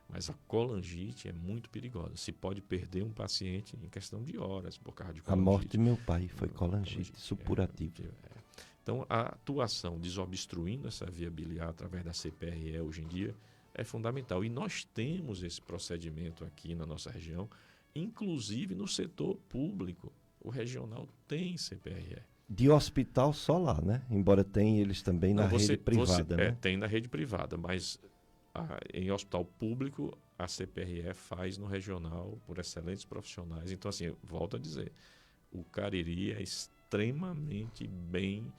Mas a colangite é muito perigosa. Se pode perder um paciente em questão de horas por causa de colangite. A morte de meu pai foi colangite supurativa. Então, a atuação desobstruindo essa via biliar através da CPRE hoje em dia é fundamental. E nós temos esse procedimento aqui na nossa região, inclusive no setor público. O regional tem CPRE. De hospital só lá, né? Embora tenha eles também na rede privada, né? Tem na rede privada, mas em hospital público a CPRE faz no regional por excelentes profissionais. Então, assim, volto a dizer, o Cariri é extremamente bem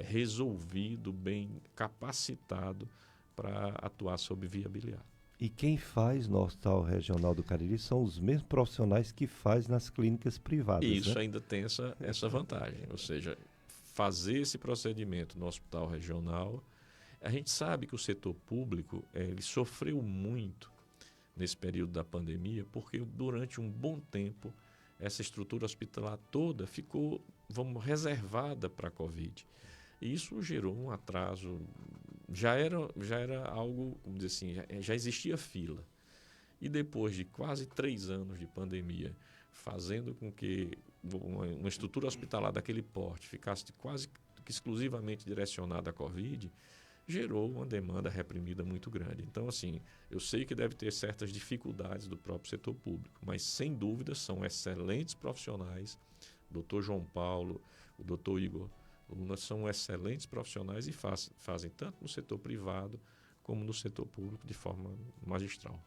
resolvido, bem capacitado para atuar sob via biliar. E quem faz no Hospital Regional do Cariri são os mesmos profissionais que faz nas clínicas privadas. E isso né? ainda tem essa vantagem, ou seja, fazer esse procedimento no Hospital Regional. A gente sabe que o setor público ele sofreu muito nesse período da pandemia, porque durante um bom tempo essa estrutura hospitalar toda ficou, reservada para a Covid. E isso gerou um atraso. Já era algo, vamos dizer assim, já existia fila. E depois de quase 3 anos de pandemia, fazendo com que uma estrutura hospitalar daquele porte ficasse quase que exclusivamente direcionada à Covid, gerou uma demanda reprimida muito grande. Então, assim, eu sei que deve ter certas dificuldades do próprio setor público, mas, sem dúvida, são excelentes profissionais. O doutor João Paulo, o doutor Igor Luna são excelentes profissionais e fazem tanto no setor privado como no setor público de forma magistral.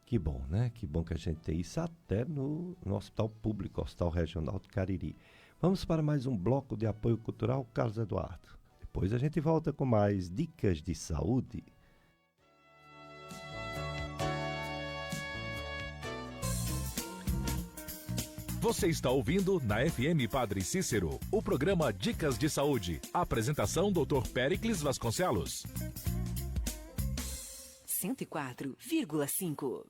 Que bom, né? Que bom que a gente tem isso até no Hospital Público, Hospital Regional do Cariri. Vamos para mais um bloco de apoio cultural, Carlos Eduardo. Depois a gente volta com mais dicas de saúde. Você está ouvindo na FM Padre Cícero, o programa Dicas de Saúde. Apresentação Dr. Péricles Vasconcelos. 104,5.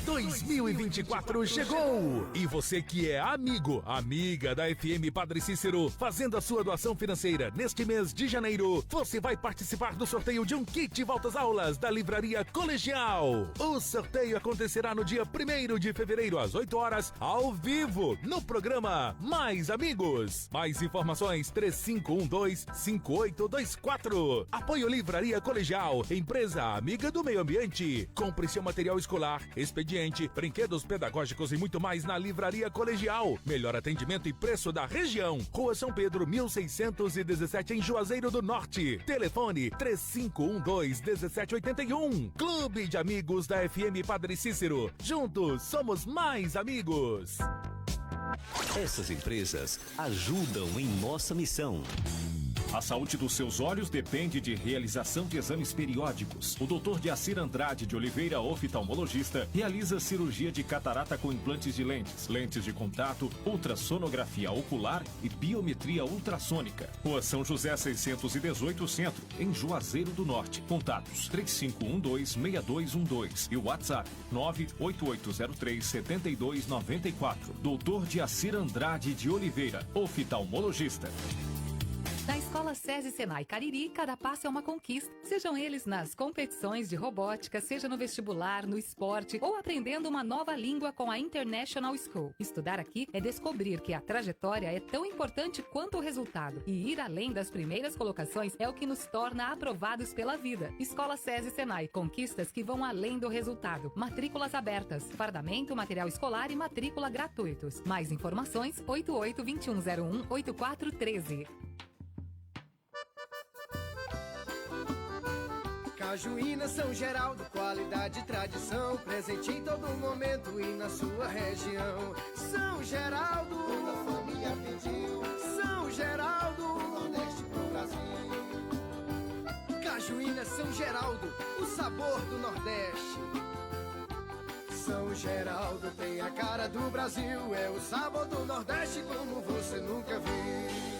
Oi, 2024 chegou! E você que é amiga da FM Padre Cícero, fazendo a sua doação financeira neste mês de janeiro, você vai participar do sorteio de um kit volta às aulas da Livraria Colegial. O sorteio acontecerá no dia 1º de fevereiro, às 8 horas, ao vivo, no programa Mais Amigos. Mais informações, 3512-5824. Apoio Livraria Colegial, empresa amiga do meio ambiente. Compre seu material escolar, expediente, brinquedos pedagógicos e muito mais na Livraria Colegial. Melhor atendimento e preço da região. Rua São Pedro, 1617, em Juazeiro do Norte. Telefone 3512-1781. Clube de Amigos da FM Padre Cícero. Juntos somos mais amigos. Essas empresas ajudam em nossa missão. A saúde dos seus olhos depende de realização de exames periódicos. O Dr. Diacir Andrade de Oliveira, oftalmologista, realiza cirurgia de catarata com implantes de lentes, lentes de contato, ultrassonografia ocular e biometria ultrassônica. Rua São José 618 Centro, em Juazeiro do Norte. Contatos 3512-6212 e o WhatsApp 98803-7294. Dr. Diacir Andrade de Oliveira, oftalmologista. Na Escola SESI Senai Cariri, cada passo é uma conquista. Sejam eles nas competições de robótica, seja no vestibular, no esporte ou aprendendo uma nova língua com a International School. Estudar aqui é descobrir que a trajetória é tão importante quanto o resultado. E ir além das primeiras colocações é o que nos torna aprovados pela vida. Escola SESI Senai, conquistas que vão além do resultado. Matrículas abertas, fardamento, material escolar e matrícula gratuitos. Mais informações, 88-2101-8413. Cajuína, São Geraldo, qualidade e tradição, presente em todo momento e na sua região. São Geraldo, toda a família pediu. São Geraldo, do Nordeste pro Brasil. Cajuína, São Geraldo, o sabor do Nordeste. São Geraldo tem a cara do Brasil, é o sabor do Nordeste como você nunca viu.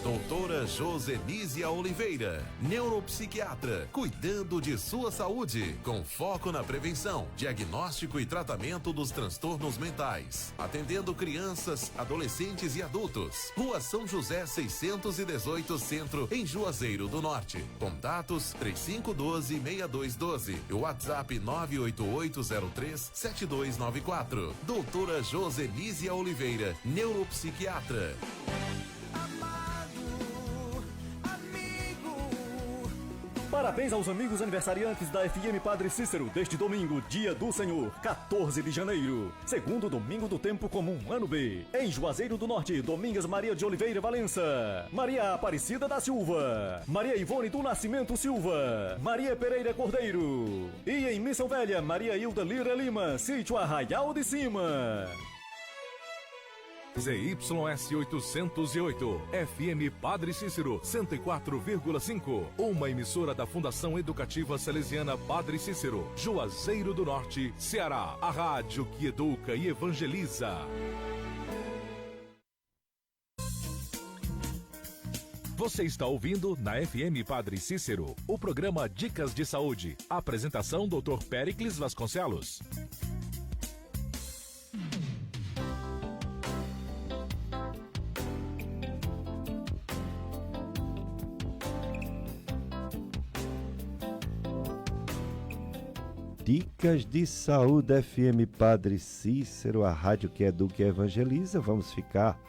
Doutora Josenísia Oliveira, neuropsiquiatra, cuidando de sua saúde, com foco na prevenção, diagnóstico e tratamento dos transtornos mentais, atendendo crianças, adolescentes e adultos. Rua São José 618 Centro, em Juazeiro do Norte. Contatos 3512-6212 e WhatsApp 98803-7294. Doutora Josenísia Oliveira, neuropsiquiatra. Parabéns aos amigos aniversariantes da FM Padre Cícero deste domingo, dia do Senhor, 14 de janeiro. Segundo domingo do tempo comum, ano B. Em Juazeiro do Norte, Domingas Maria de Oliveira Valença, Maria Aparecida da Silva, Maria Ivone do Nascimento Silva, Maria Pereira Cordeiro. E em Missão Velha, Maria Hilda Lira Lima, Sítio Arraial de Cima. ZYS 808, FM Padre Cícero 104,5, uma emissora da Fundação Educativa Salesiana Padre Cícero, Juazeiro do Norte, Ceará, a rádio que educa e evangeliza. Você está ouvindo na FM Padre Cícero, o programa Dicas de Saúde. Apresentação Dr. Péricles Vasconcelos. Dicas de Saúde, FM Padre Cícero, a rádio que educa e evangeliza. Vamos ficar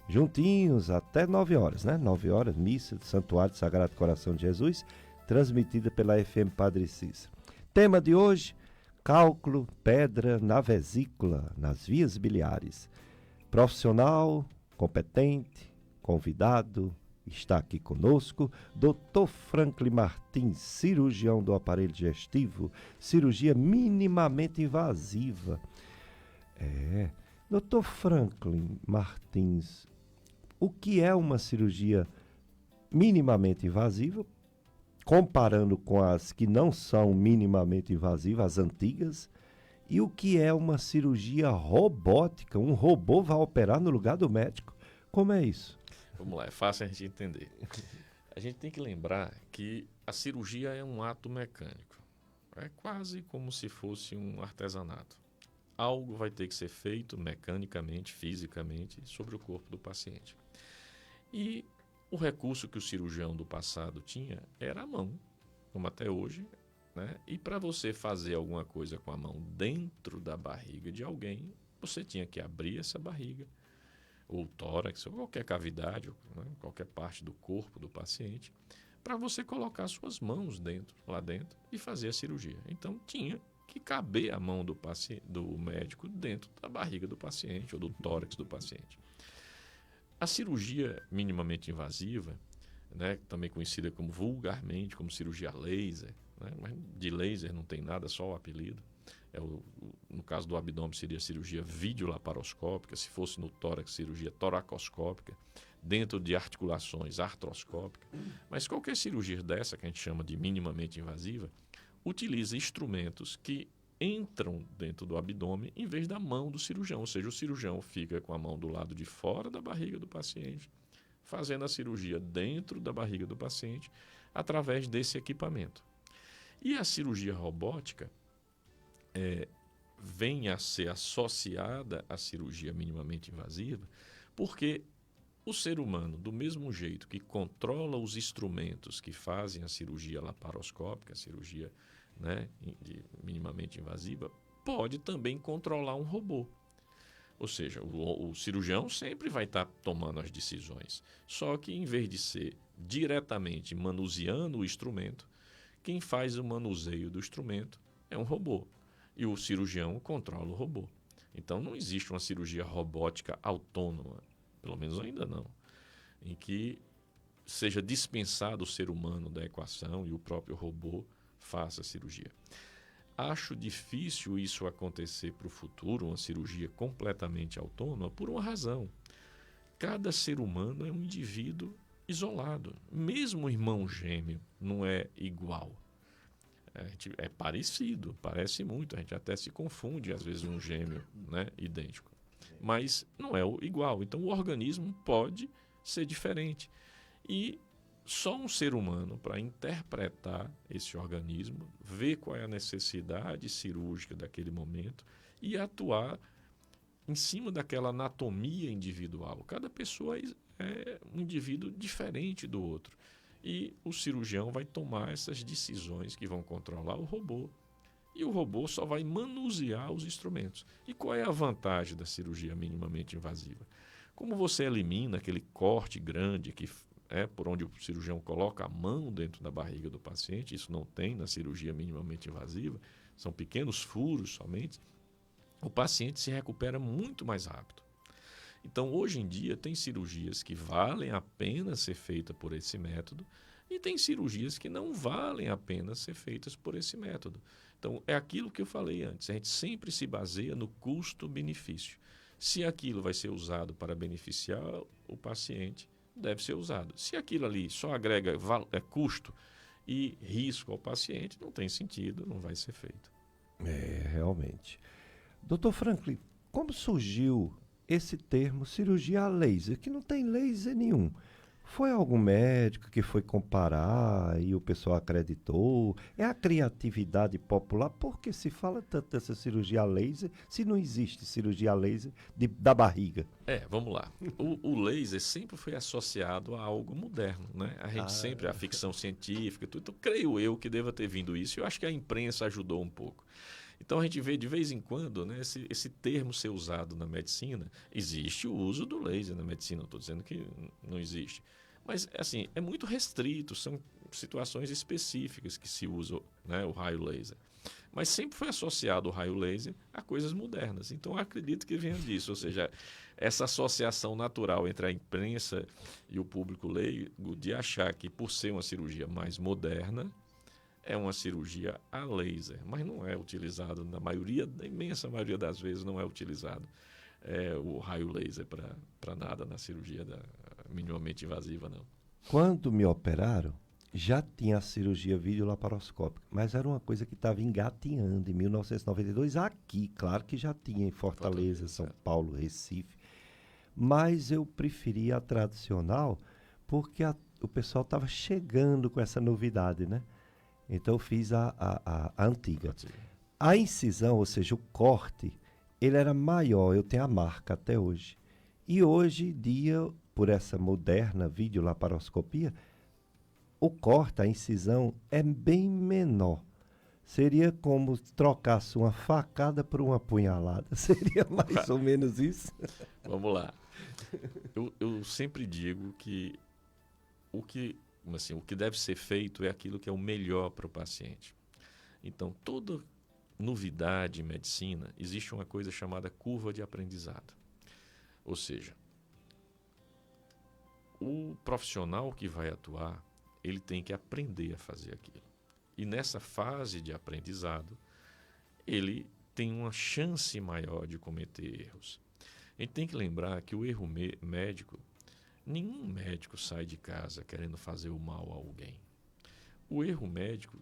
juntinhos até 9 horas, né? 9 horas, missa do Santuário Sagrado Coração de Jesus, transmitida pela FM Padre Cícero. Tema de hoje, cálculo, pedra na vesícula, nas vias biliares. Profissional, competente, convidado, está aqui conosco, Dr. Franklin Martins, cirurgião do aparelho digestivo, cirurgia minimamente invasiva. Dr. Franklin Martins, o que é uma cirurgia minimamente invasiva, comparando com as que não são minimamente invasivas, as antigas, e o que é uma cirurgia robótica, um robô vai operar no lugar do médico? Como é isso? Vamos lá, é fácil a gente entender. A gente tem que lembrar que a cirurgia é um ato mecânico. É quase como se fosse um artesanato. Algo vai ter que ser feito mecanicamente, fisicamente, sobre o corpo do paciente. E o recurso que o cirurgião do passado tinha era a mão, como até hoje, né? E para você fazer alguma coisa com a mão dentro da barriga de alguém, você tinha que abrir essa barriga, ou tórax, ou qualquer cavidade, né, qualquer parte do corpo do paciente, para você colocar suas mãos lá dentro e fazer a cirurgia. Então tinha que caber a mão do médico dentro da barriga do paciente ou do tórax do paciente. A cirurgia minimamente invasiva, né, também conhecida como vulgarmente como cirurgia laser, né, mas de laser não tem nada, só o apelido. No caso do abdômen seria cirurgia videolaparoscópica, se fosse no tórax, cirurgia toracoscópica, dentro de articulações artroscópicas. Mas qualquer cirurgia dessa, que a gente chama de minimamente invasiva, utiliza instrumentos que entram dentro do abdômen em vez da mão do cirurgião. Ou seja, o cirurgião fica com a mão do lado de fora da barriga do paciente, fazendo a cirurgia dentro da barriga do paciente, através desse equipamento. E a cirurgia robótica vem a ser associada à cirurgia minimamente invasiva, porque o ser humano, do mesmo jeito que controla os instrumentos que fazem a cirurgia laparoscópica, a cirurgia, né, minimamente invasiva, pode também controlar um robô. Ou seja, o cirurgião sempre vai estar tomando as decisões, só que em vez de ser diretamente manuseando o instrumento, quem faz o manuseio do instrumento é um robô. E o cirurgião controla o robô. Então não existe uma cirurgia robótica autônoma, pelo menos ainda não, em que seja dispensado o ser humano da equação e o próprio robô faça a cirurgia. Acho difícil isso acontecer para o futuro, uma cirurgia completamente autônoma, por uma razão. Cada ser humano é um indivíduo isolado. Mesmo o irmão gêmeo não é igual. É parecido, parece muito, a gente até se confunde às vezes um gêmeo, né, idêntico, mas não é igual. Então o organismo pode ser diferente E só um ser humano, para interpretar esse organismo, ver qual é a necessidade cirúrgica daquele momento e atuar em cima daquela anatomia individual. Cada pessoa é um indivíduo diferente do outro. E o cirurgião vai tomar essas decisões que vão controlar o robô. E o robô só vai manusear os instrumentos. E qual é a vantagem da cirurgia minimamente invasiva? Como você elimina aquele corte grande que por onde o cirurgião coloca a mão dentro da barriga do paciente, isso não tem na cirurgia minimamente invasiva, são pequenos furos somente, o paciente se recupera muito mais rápido. Então, hoje em dia, tem cirurgias que valem a pena ser feitas por esse método e tem cirurgias que não valem a pena ser feitas por esse método. Então, é aquilo que eu falei antes, a gente sempre se baseia no custo-benefício. Se aquilo vai ser usado para beneficiar o paciente, deve ser usado. Se aquilo ali só agrega custo e risco ao paciente, não tem sentido, não vai ser feito. Realmente. Dr. Franklin, como surgiu esse termo cirurgia a laser, que não tem laser nenhum? Foi algum médico que foi comparar e o pessoal acreditou? É a criatividade popular? Por que se fala tanto dessa cirurgia a laser se não existe cirurgia a laser da barriga? Vamos lá. O laser sempre foi associado a algo moderno, né? A gente sempre, a ficção científica, tudo. Então, creio eu que deva ter vindo isso. Eu acho que a imprensa ajudou um pouco. Então, a gente vê de vez em quando, né, esse termo ser usado na medicina. Existe o uso do laser na medicina, não estou dizendo que não existe. Mas, assim, é muito restrito, são situações específicas que se usa, né, o raio laser. Mas sempre foi associado o raio laser a coisas modernas. Então, eu acredito que venha disso. Ou seja, essa associação natural entre a imprensa e o público leigo de achar que, por ser uma cirurgia mais moderna, é uma cirurgia a laser, mas não é utilizado na imensa maioria das vezes não é utilizado o raio laser para nada na cirurgia minimamente invasiva, não. Quando me operaram, já tinha a cirurgia videolaparoscópica, mas era uma coisa que estava engatinhando em 1992 aqui, claro que já tinha em Fortaleza, São Paulo, Recife, mas eu preferia a tradicional porque o pessoal estava chegando com essa novidade, né? Então eu fiz a antiga. A incisão, ou seja, o corte, ele era maior, eu tenho a marca até hoje. E hoje em dia, por essa moderna videolaparoscopia, o corte, a incisão, é bem menor. Seria como trocasse uma facada por uma punhalada. Seria mais ou menos isso? Vamos lá. Eu sempre digo que o que deve ser feito é aquilo que é o melhor para o paciente. Então, toda novidade em medicina, existe uma coisa chamada curva de aprendizado. Ou seja, o profissional que vai atuar, ele tem que aprender a fazer aquilo. E nessa fase de aprendizado, ele tem uma chance maior de cometer erros. A gente tem que lembrar que o erro médico, nenhum médico sai de casa querendo fazer o mal a alguém. O erro médico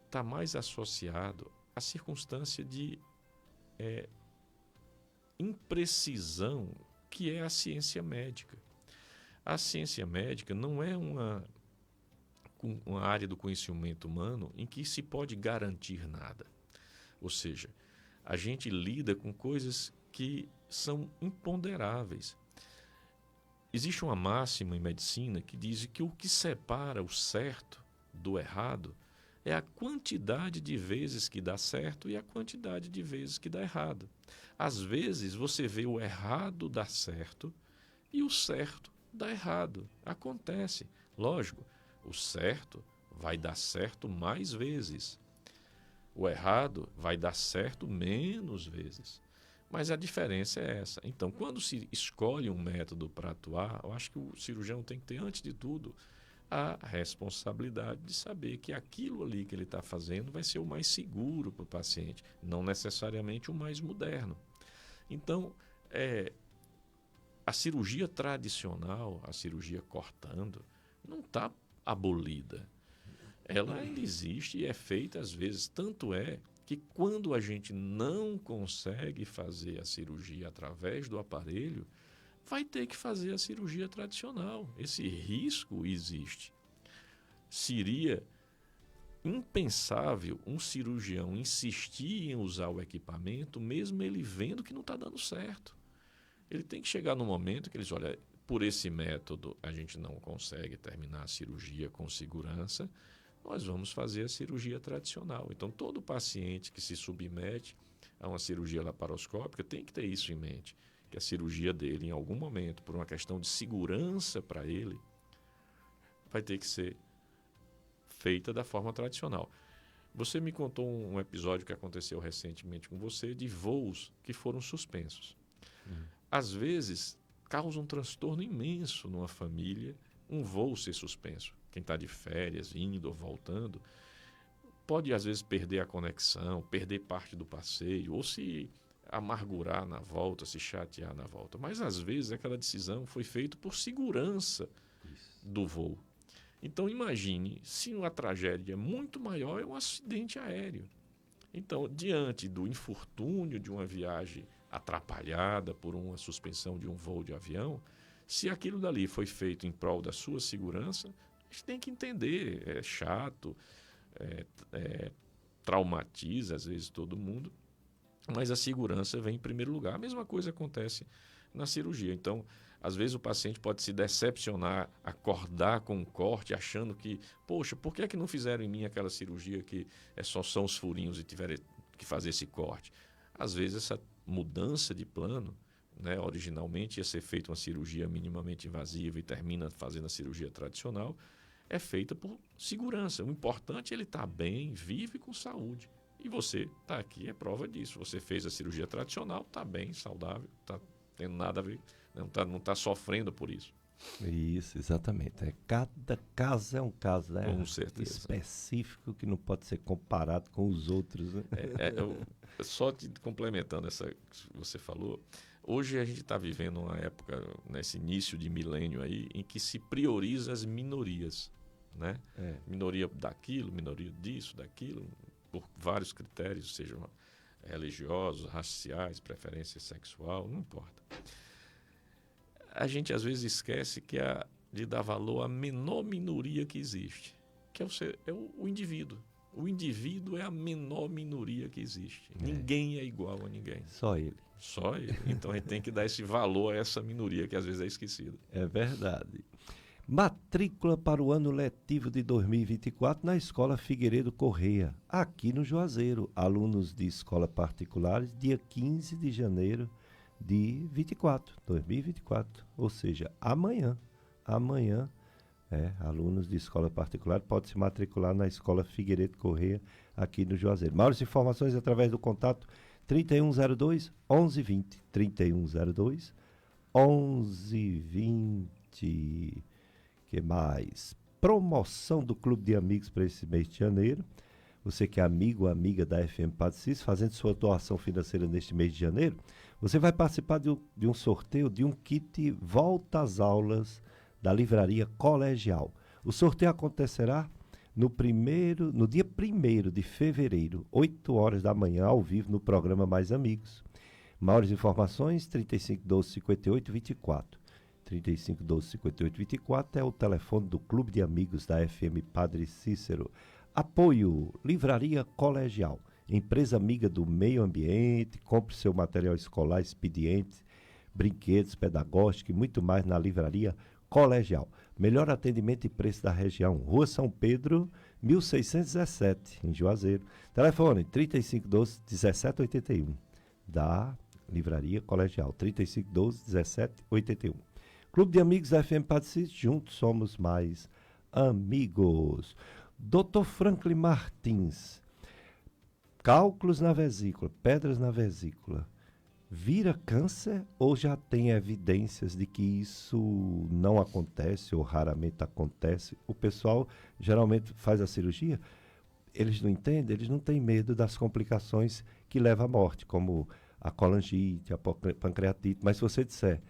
está mais associado à circunstância de imprecisão que é a ciência médica. A ciência médica não é uma área do conhecimento humano em que se pode garantir nada. Ou seja, a gente lida com coisas que são imponderáveis. Existe uma máxima em medicina que diz que o que separa o certo do errado é a quantidade de vezes que dá certo e a quantidade de vezes que dá errado. Às vezes você vê o errado dar certo e o certo dá errado. Acontece. Lógico, o certo vai dar certo mais vezes. O errado vai dar certo menos vezes. Mas a diferença é essa. Então, quando se escolhe um método para atuar, eu acho que o cirurgião tem que ter, antes de tudo, a responsabilidade de saber que aquilo ali que ele está fazendo vai ser o mais seguro para o paciente, não necessariamente o mais moderno. Então, a cirurgia tradicional, a cirurgia cortando, não está abolida. Ela ainda existe e é feita às vezes, tanto é que quando a gente não consegue fazer a cirurgia através do aparelho, vai ter que fazer a cirurgia tradicional. Esse risco existe. Seria impensável um cirurgião insistir em usar o equipamento, mesmo ele vendo que não está dando certo. Ele tem que chegar no momento que ele diz, olha, por esse método a gente não consegue terminar a cirurgia com segurança, nós vamos fazer a cirurgia tradicional. Então, todo paciente que se submete a uma cirurgia laparoscópica tem que ter isso em mente, que a cirurgia dele, em algum momento, por uma questão de segurança para ele, vai ter que ser feita da forma tradicional. Você me contou um episódio que aconteceu recentemente com você de voos que foram suspensos. Às vezes, causa um transtorno imenso numa família um voo ser suspenso. Quem está de férias, indo ou voltando, pode às vezes perder a conexão, perder parte do passeio, ou se amargurar na volta, se chatear na volta. Mas às vezes aquela decisão foi feita por segurança do voo. Então imagine se uma tragédia muito maior é um acidente aéreo. Então, diante do infortúnio de uma viagem atrapalhada por uma suspensão de um voo de avião, se aquilo dali foi feito em prol da sua segurança, a gente tem que entender, é chato, traumatiza às vezes todo mundo, mas a segurança vem em primeiro lugar. A mesma coisa acontece na cirurgia. Então, às vezes o paciente pode se decepcionar, acordar com um corte, achando que, poxa, por que é que não fizeram em mim aquela cirurgia que só são os furinhos e tiveram que fazer esse corte? Às vezes essa mudança de plano, né, originalmente ia ser feita uma cirurgia minimamente invasiva e termina fazendo a cirurgia tradicional, é feita por segurança. O importante é ele estar bem, vive com saúde. E você está aqui, é prova disso. Você fez a cirurgia tradicional, está bem, saudável, está tendo nada a ver, não está sofrendo por isso. Isso, exatamente. Cada caso é um caso, né? Com certeza. Específico, que não pode ser comparado com os outros. Né? Só te complementando essa que você falou, hoje a gente está vivendo uma época, nesse início de milênio aí, em que se prioriza as minorias, né? Minoria daquilo, minoria disso, daquilo, por vários critérios, sejam religiosos, raciais, preferência sexual, não importa. A gente às vezes esquece de dar valor à menor minoria que existe, que é o indivíduo. O indivíduo é a menor minoria que existe. Ninguém é igual a ninguém. Só ele. Só ele. Então a gente tem que dar esse valor a essa minoria que às vezes é esquecida. É verdade. Matrícula para o ano letivo de 2024 na Escola Figueiredo Correia, aqui no Juazeiro. Alunos de escola particulares, dia 15 de janeiro de 2024. Ou seja, amanhã. Alunos de escola particular podem se matricular na Escola Figueiredo Correia, aqui no Juazeiro. Maiores informações através do contato 3102-1120. 3102-1120. Que mais? Promoção do Clube de Amigos para esse mês de janeiro. Você que é amigo ou amiga da FM Padre Cícero, fazendo sua doação financeira neste mês de janeiro, você vai participar de um sorteio de um kit Volta às Aulas da Livraria Colegial. O sorteio acontecerá no dia 1º de fevereiro, 8 horas da manhã, ao vivo, no programa Mais Amigos. Maiores informações, 3512-5824. 3512-5824 é o telefone do Clube de Amigos da FM Padre Cícero. Apoio Livraria Colegial, empresa amiga do meio ambiente. Compre seu material escolar, expedientes, brinquedos pedagógicos e muito mais na Livraria Colegial. Melhor atendimento e preço da região. Rua São Pedro, 1617, em Juazeiro. Telefone 3512-1781, da Livraria Colegial. 3512-1781. Clube de Amigos da FM Padre Cícero, juntos somos mais amigos. Dr. Franklin Martins, cálculos na vesícula, pedras na vesícula, vira câncer ou já tem evidências de que isso não acontece ou raramente acontece? O pessoal geralmente faz a cirurgia, eles não entendem, eles não têm medo das complicações que levam à morte, como a colangite, a pancreatite, mas se você disser,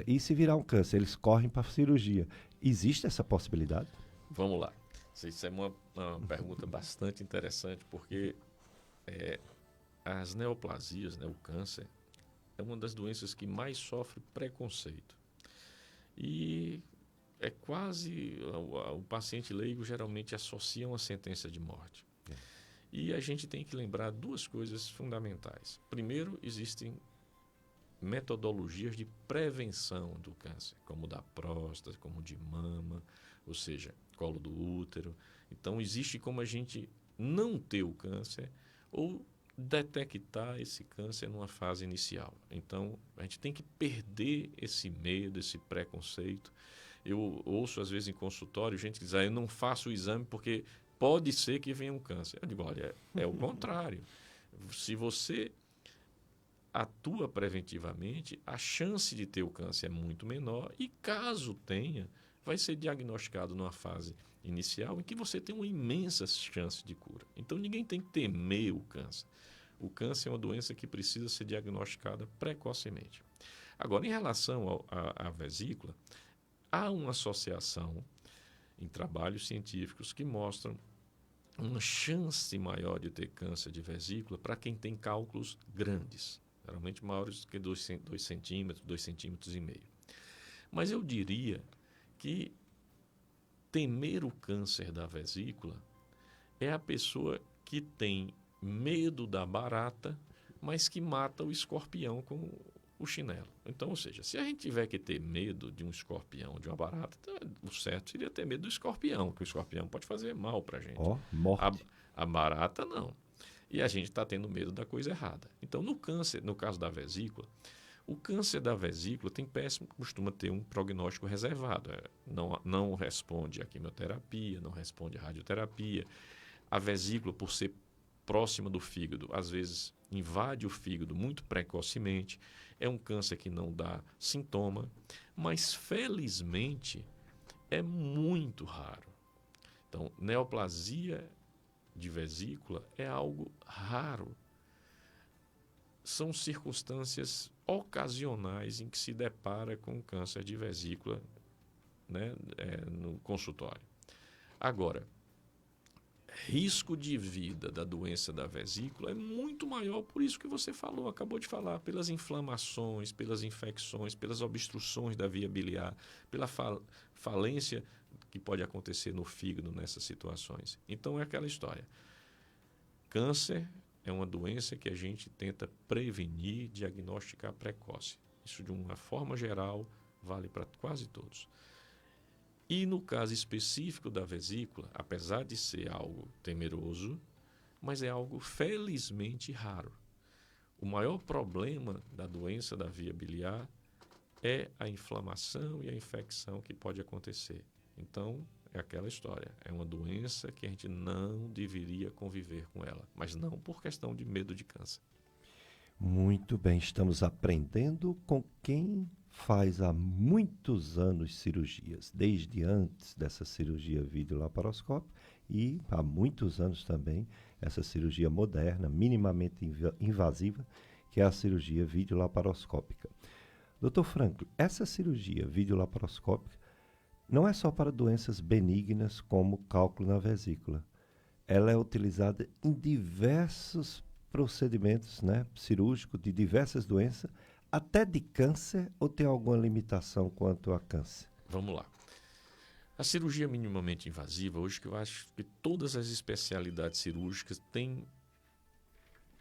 e se virar um câncer, eles correm para a cirurgia. Existe essa possibilidade? Vamos lá. Isso é uma pergunta bastante interessante, porque as neoplasias, né, o câncer, é uma das doenças que mais sofre preconceito. E é quase... O paciente leigo geralmente associa uma sentença de morte. E a gente tem que lembrar duas coisas fundamentais. Primeiro, existem metodologias de prevenção do câncer, como da próstata, como de mama, ou seja, colo do útero. Então, existe como a gente não ter o câncer ou detectar esse câncer numa fase inicial. Então, a gente tem que perder esse medo, esse preconceito. Eu ouço, às vezes, em consultório, gente que diz, eu não faço o exame porque pode ser que venha um câncer. Eu digo, olha, é o contrário. Se você atua preventivamente, a chance de ter o câncer é muito menor e, caso tenha, vai ser diagnosticado numa fase inicial em que você tem uma imensa chance de cura. Então, ninguém tem que temer o câncer. O câncer é uma doença que precisa ser diagnosticada precocemente. Agora, em relação à vesícula, há uma associação em trabalhos científicos que mostram uma chance maior de ter câncer de vesícula para quem tem cálculos grandes, geralmente maiores que 2 centímetros, 2,5 centímetros. Mas eu diria que temer o câncer da vesícula é a pessoa que tem medo da barata, mas que mata o escorpião com o chinelo. Então, ou seja, se a gente tiver que ter medo de um escorpião, de uma barata, então, o certo seria ter medo do escorpião, que o escorpião pode fazer mal para a gente. Morte. A barata, não. E a gente está tendo medo da coisa errada. Então, no câncer, no caso da vesícula, o câncer da vesícula costuma ter um prognóstico reservado. Não responde à quimioterapia, não responde à radioterapia. A vesícula, por ser próxima do fígado, às vezes invade o fígado muito precocemente. É um câncer que não dá sintoma, mas felizmente é muito raro. Então, neoplasia de vesícula é algo raro. São circunstâncias ocasionais em que se depara com câncer de vesícula, né, no consultório. Agora, risco de vida da doença da vesícula é muito maior, por isso que você falou, acabou de falar, pelas inflamações, pelas infecções, pelas obstruções da via biliar, pela falência que pode acontecer no fígado nessas situações. Então é aquela história. Câncer é uma doença que a gente tenta prevenir, diagnosticar precoce. Isso, de uma forma geral, vale para quase todos. E no caso específico da vesícula, apesar de ser algo temeroso, mas é algo felizmente raro. O maior problema da doença da via biliar é a inflamação e a infecção que pode acontecer. Então, é aquela história. É uma doença que a gente não deveria conviver com ela, mas não por questão de medo de câncer. Muito bem, estamos aprendendo com quem faz há muitos anos cirurgias, desde antes dessa cirurgia videolaparoscópica e há muitos anos também essa cirurgia moderna, minimamente invasiva, que é a cirurgia videolaparoscópica. Dr. Franklin, essa cirurgia videolaparoscópica não é só para doenças benignas como cálculo na vesícula. Ela é utilizada em diversos procedimentos, né, cirúrgicos de diversas doenças, até de câncer, ou tem alguma limitação quanto a câncer? Vamos lá. A cirurgia minimamente invasiva, hoje que eu acho que todas as especialidades cirúrgicas têm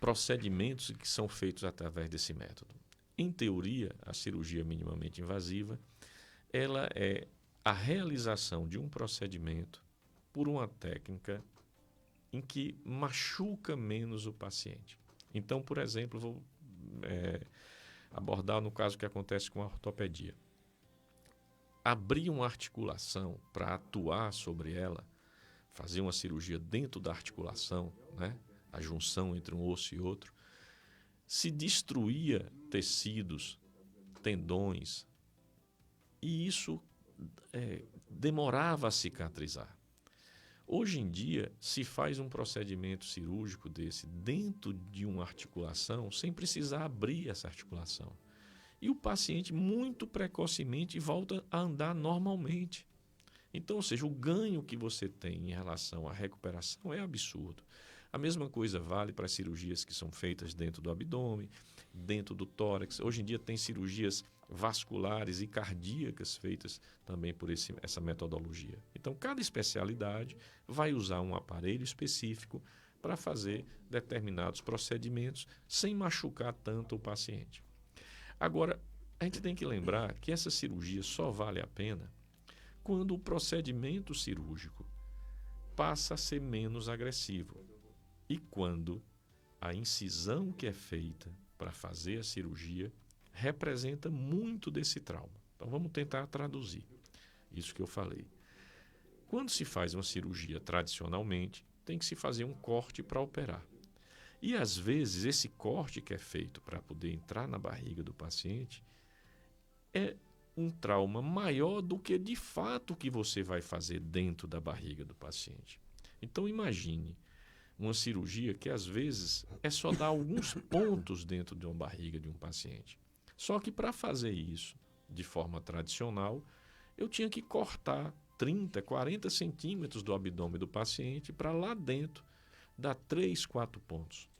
procedimentos que são feitos através desse método. Em teoria, a cirurgia minimamente invasiva, ela é a realização de um procedimento por uma técnica em que machuca menos o paciente. Então, por exemplo, vou abordar no caso que acontece com a ortopedia. Abrir uma articulação para atuar sobre ela, fazer uma cirurgia dentro da articulação, né? A junção entre um osso e outro, se destruía tecidos, tendões, e isso demorava a cicatrizar. Hoje em dia, se faz um procedimento cirúrgico desse dentro de uma articulação sem precisar abrir essa articulação. E o paciente, muito precocemente, volta a andar normalmente. Então, ou seja, o ganho que você tem em relação à recuperação é absurdo. A mesma coisa vale para as cirurgias que são feitas dentro do abdômen, dentro do tórax. Hoje em dia tem cirurgias vasculares e cardíacas feitas também por essa metodologia. Então, cada especialidade vai usar um aparelho específico para fazer determinados procedimentos sem machucar tanto o paciente. Agora, a gente tem que lembrar que essa cirurgia só vale a pena quando o procedimento cirúrgico passa a ser menos agressivo e quando a incisão que é feita para fazer a cirurgia representa muito desse trauma. Então, vamos tentar traduzir isso que eu falei. Quando se faz uma cirurgia tradicionalmente, tem que se fazer um corte para operar. E, às vezes, esse corte que é feito para poder entrar na barriga do paciente é um trauma maior do que, de fato, o que você vai fazer dentro da barriga do paciente. Então, imagine uma cirurgia que, às vezes, é só dar alguns pontos dentro de uma barriga de um paciente. Só que, para fazer isso de forma tradicional, eu tinha que cortar 30, 40 centímetros do abdômen do paciente para lá dentro dar 3, 4 pontos.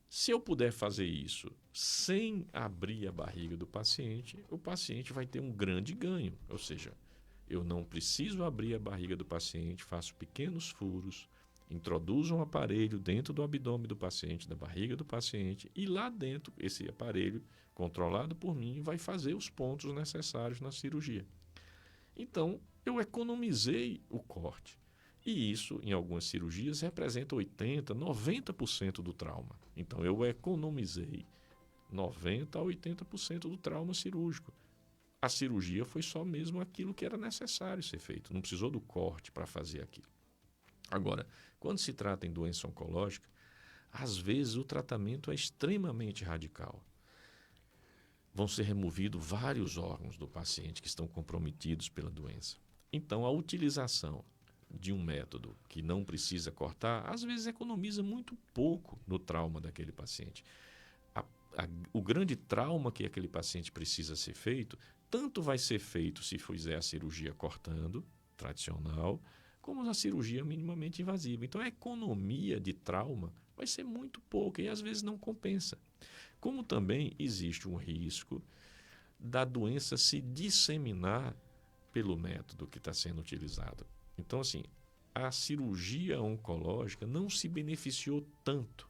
Se eu puder fazer isso sem abrir a barriga do paciente, o paciente vai ter um grande ganho. Ou seja, eu não preciso abrir a barriga do paciente, faço pequenos furos, introduzo um aparelho dentro do abdômen do paciente, da barriga do paciente, e lá dentro, esse aparelho, controlado por mim, vai fazer os pontos necessários na cirurgia. Então, eu economizei o corte. E isso, em algumas cirurgias, representa 80%, 90% do trauma. Então, eu economizei 90% a 80% do trauma cirúrgico. A cirurgia foi só mesmo aquilo que era necessário ser feito. Não precisou do corte para fazer aquilo. Agora, quando se trata em doença oncológica, às vezes o tratamento é extremamente radical. Vão ser removidos vários órgãos do paciente que estão comprometidos pela doença. Então, a utilização de um método que não precisa cortar, às vezes economiza muito pouco no trauma daquele paciente. O grande trauma que aquele paciente precisa ser feito, tanto vai ser feito se fizer a cirurgia cortando, tradicional, como a cirurgia minimamente invasiva. Então, a economia de trauma vai ser muito pouca e às vezes não compensa. Como também existe um risco da doença se disseminar pelo método que está sendo utilizado. Então, assim, a cirurgia oncológica não se beneficiou tanto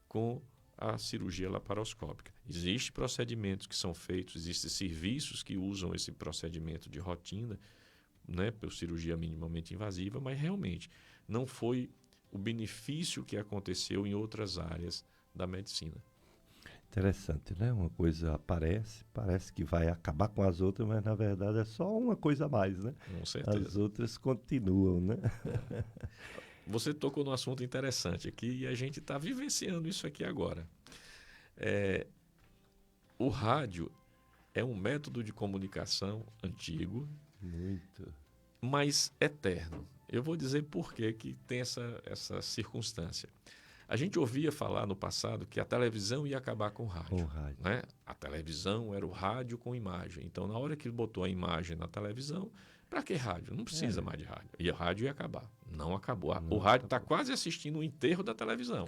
com a cirurgia laparoscópica. Existem procedimentos que são feitos, existem serviços que usam esse procedimento de rotina, né, por cirurgia minimamente invasiva, mas realmente não foi o benefício que aconteceu em outras áreas da medicina. Interessante, né? Uma coisa parece que vai acabar com as outras, mas na verdade é só uma coisa a mais, né? Com certeza. As outras continuam, né? Você tocou num assunto interessante aqui e a gente está vivenciando isso aqui agora. O rádio é um método de comunicação antigo, muito, mas eterno. Eu vou dizer por que tem essa circunstância. A gente ouvia falar no passado que a televisão ia acabar com o rádio. Né? A televisão era o rádio com imagem. Então, na hora que botou a imagem na televisão, para que rádio? Não precisa mais de rádio. E o rádio ia acabar. Não acabou. O rádio está quase assistindo o enterro da televisão.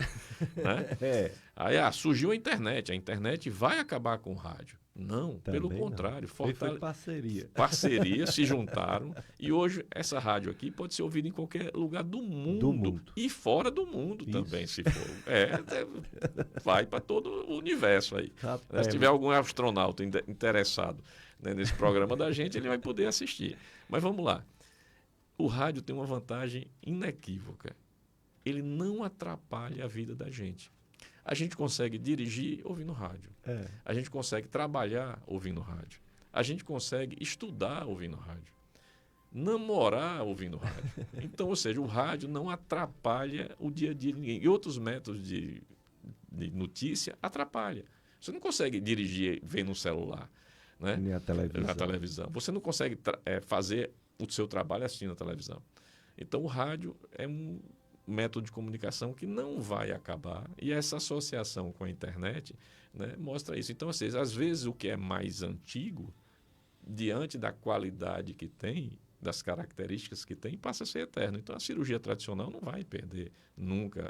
Né? Aí surgiu a internet vai acabar com o rádio. Não, também pelo contrário. Foi parceria. Parceria, se juntaram. E hoje essa rádio aqui pode ser ouvida em qualquer lugar do mundo. E fora do mundo também, se for. Vai para todo o universo aí. Se tiver algum astronauta interessado, né, nesse programa da gente, ele vai poder assistir. Mas vamos lá. O rádio tem uma vantagem inequívoca. Ele não atrapalha a vida da gente. A gente consegue dirigir ouvindo rádio. A gente consegue trabalhar ouvindo rádio. A gente consegue estudar ouvindo rádio. Namorar ouvindo rádio. Então, ou seja, o rádio não atrapalha o dia a dia de ninguém. E outros métodos de notícia atrapalham. Você não consegue dirigir vendo um celular, né? Nem a televisão. Na televisão. Você não consegue fazer o seu trabalho assistindo a televisão. Então, o rádio é um método de comunicação que não vai acabar. E essa associação com a internet, né, mostra isso. Então, às vezes, o que é mais antigo, diante da qualidade que tem, das características que tem, passa a ser eterno. Então, a cirurgia tradicional não vai perder nunca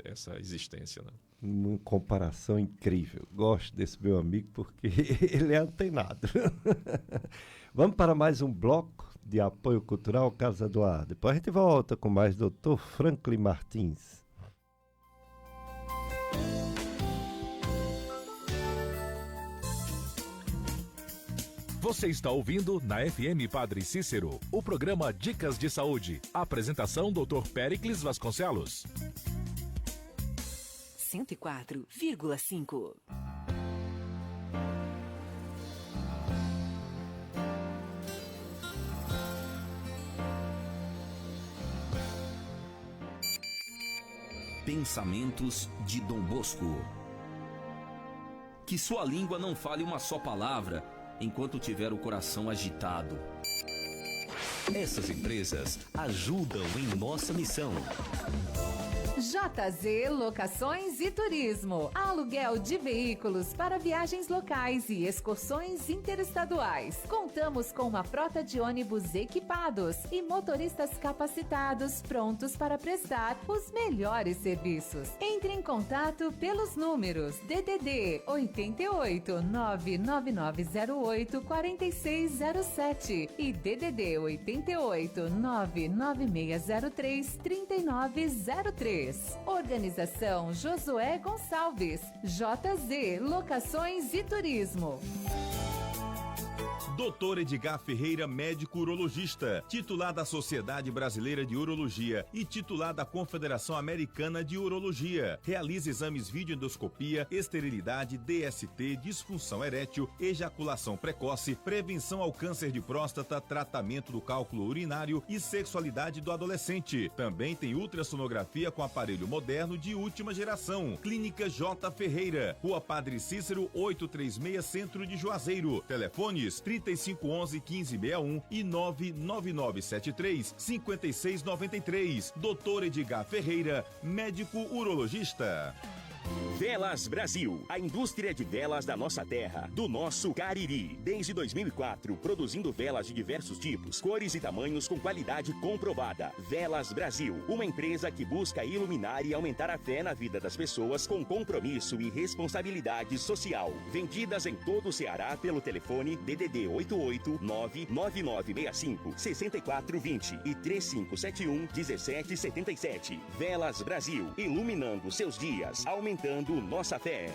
essa existência, não. Uma comparação incrível. Gosto desse meu amigo porque ele é antenado. Vamos para mais um bloco de apoio cultural, Carlos Eduardo. Depois a gente volta com mais Dr. Franklin Martins. Você está ouvindo na FM Padre Cícero, o programa Dicas de Saúde. Apresentação Dr. Péricles Vasconcelos. 104,5. Pensamentos de Dom Bosco. Que sua língua não fale uma só palavra enquanto tiver o coração agitado. Essas empresas ajudam em nossa missão. JZ Locações e Turismo. Aluguel de veículos para viagens locais e excursões interestaduais. Contamos com uma frota de ônibus equipados e motoristas capacitados prontos para prestar os melhores serviços. Entre em contato pelos números DDD 88 99908 4607 e DDD 88 99603 3903. Organização Josué Gonçalves. JZ Locações e Turismo. Dr. Edgar Ferreira, médico urologista, titular da Sociedade Brasileira de Urologia e titular da Confederação Americana de Urologia. Realiza exames videoendoscopia, esterilidade, DST, disfunção erétil, ejaculação precoce, prevenção ao câncer de próstata, tratamento do cálculo urinário e sexualidade do adolescente. Também tem ultrassonografia com aparelho moderno de última geração. Clínica J. Ferreira, Rua Padre Cícero, 836, Centro de Juazeiro. Telefones 3511-1561 e 99973-5693. Dr. Edgar Ferreira, médico urologista. Velas Brasil, a indústria de velas da nossa terra, do nosso Cariri. Desde 2004, produzindo velas de diversos tipos, cores e tamanhos com qualidade comprovada. Velas Brasil, uma empresa que busca iluminar e aumentar a fé na vida das pessoas com compromisso e responsabilidade social. Vendidas em todo o Ceará pelo telefone DDD 88 99965 6420 e 3571 1777. Velas Brasil, iluminando seus dias, aumentando nossa fé.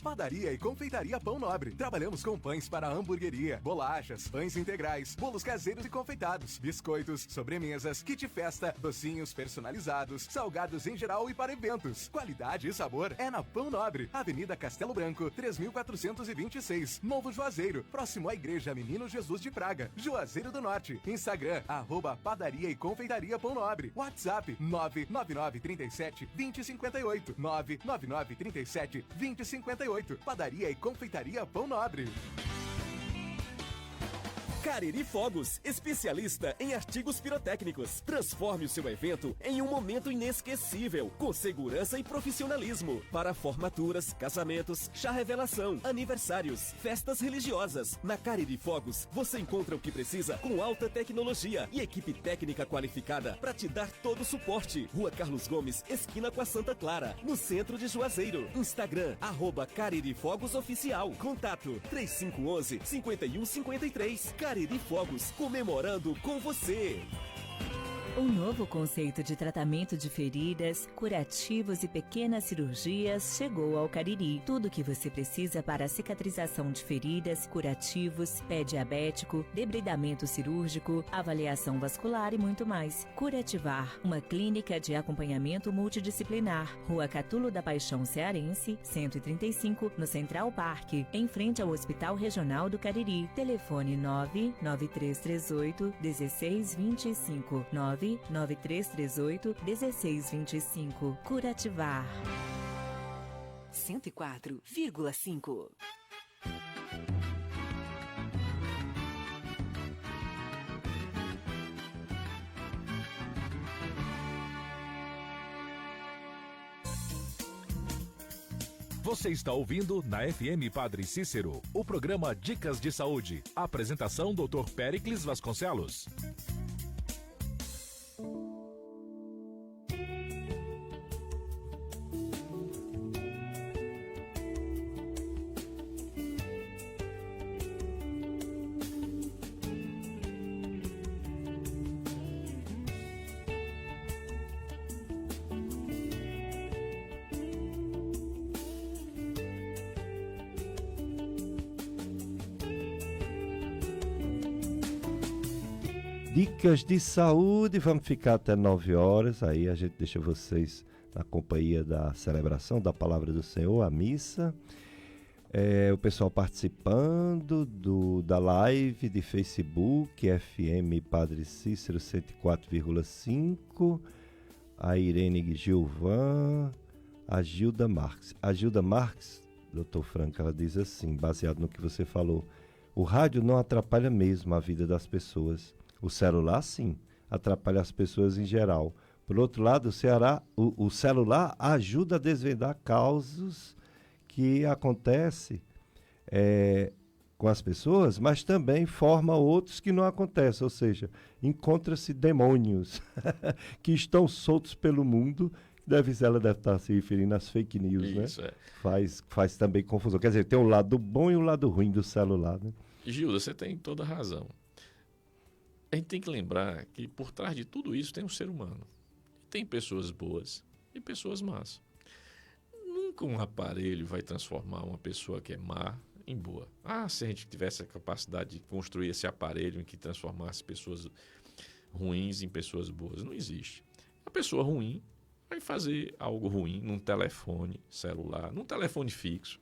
Padaria e Confeitaria Pão Nobre. Trabalhamos com pães para hamburgueria, bolachas, pães integrais, bolos caseiros e confeitados, biscoitos, sobremesas, kit festa, docinhos personalizados, salgados em geral e para eventos. Qualidade e sabor é na Pão Nobre. Avenida Castelo Branco, 3426, Novo Juazeiro, próximo à Igreja Menino Jesus de Praga, Juazeiro do Norte. Instagram, @Padaria e Confeitaria Pão Nobre. WhatsApp, 99937-2058, 99937-2058. Padaria e Confeitaria Pão Nobre. Cariri Fogos, especialista em artigos pirotécnicos. Transforme o seu evento em um momento inesquecível, com segurança e profissionalismo. Para formaturas, casamentos, chá revelação, aniversários, festas religiosas. Na Cariri Fogos, você encontra o que precisa com alta tecnologia e equipe técnica qualificada para te dar todo o suporte. Rua Carlos Gomes, esquina com a Santa Clara, no centro de Juazeiro. Instagram, @Cariri Fogos Oficial. Contato 3511-5153. Cariri Fogos, comemorando com você. Um novo conceito de tratamento de feridas, curativos e pequenas cirurgias chegou ao Cariri. Tudo o que você precisa para a cicatrização de feridas, curativos, pé diabético, debridamento cirúrgico, avaliação vascular e muito mais. Curativar, uma clínica de acompanhamento multidisciplinar. Rua Catulo da Paixão Cearense, 135, no Central Parque, em frente ao Hospital Regional do Cariri. Telefone 99338-1625. 99338-1625. Curativar. 104,5. Você está ouvindo na FM Padre Cícero, o programa Dicas de Saúde. Apresentação Dr. Péricles Vasconcelos. Dicas de saúde, vamos ficar até 9 horas, aí a gente deixa vocês na companhia da celebração da Palavra do Senhor, a missa, o pessoal participando da live de Facebook, FM Padre Cícero 104,5, a Irene Gilvan, a Gilda Marques. A Gilda Marques, doutor Franco, ela diz assim, baseado no que você falou, o rádio não atrapalha mesmo a vida das pessoas. O celular, sim, atrapalha as pessoas em geral. Por outro lado, o celular ajuda a desvendar causas que acontecem com as pessoas, mas também forma outros que não acontecem. Ou seja, encontra-se demônios que estão soltos pelo mundo. Ela deve estar se referindo às fake news, Isso, né? Faz também confusão. Quer dizer, tem o lado bom e o lado ruim do celular, né? Gilda, você tem toda a razão. A gente tem que lembrar que por trás de tudo isso tem um ser humano. Tem pessoas boas e pessoas más. Nunca um aparelho vai transformar uma pessoa que é má em boa. Se a gente tivesse a capacidade de construir esse aparelho em que transformasse pessoas ruins em pessoas boas, não existe. A pessoa ruim vai fazer algo ruim num telefone celular, num telefone fixo,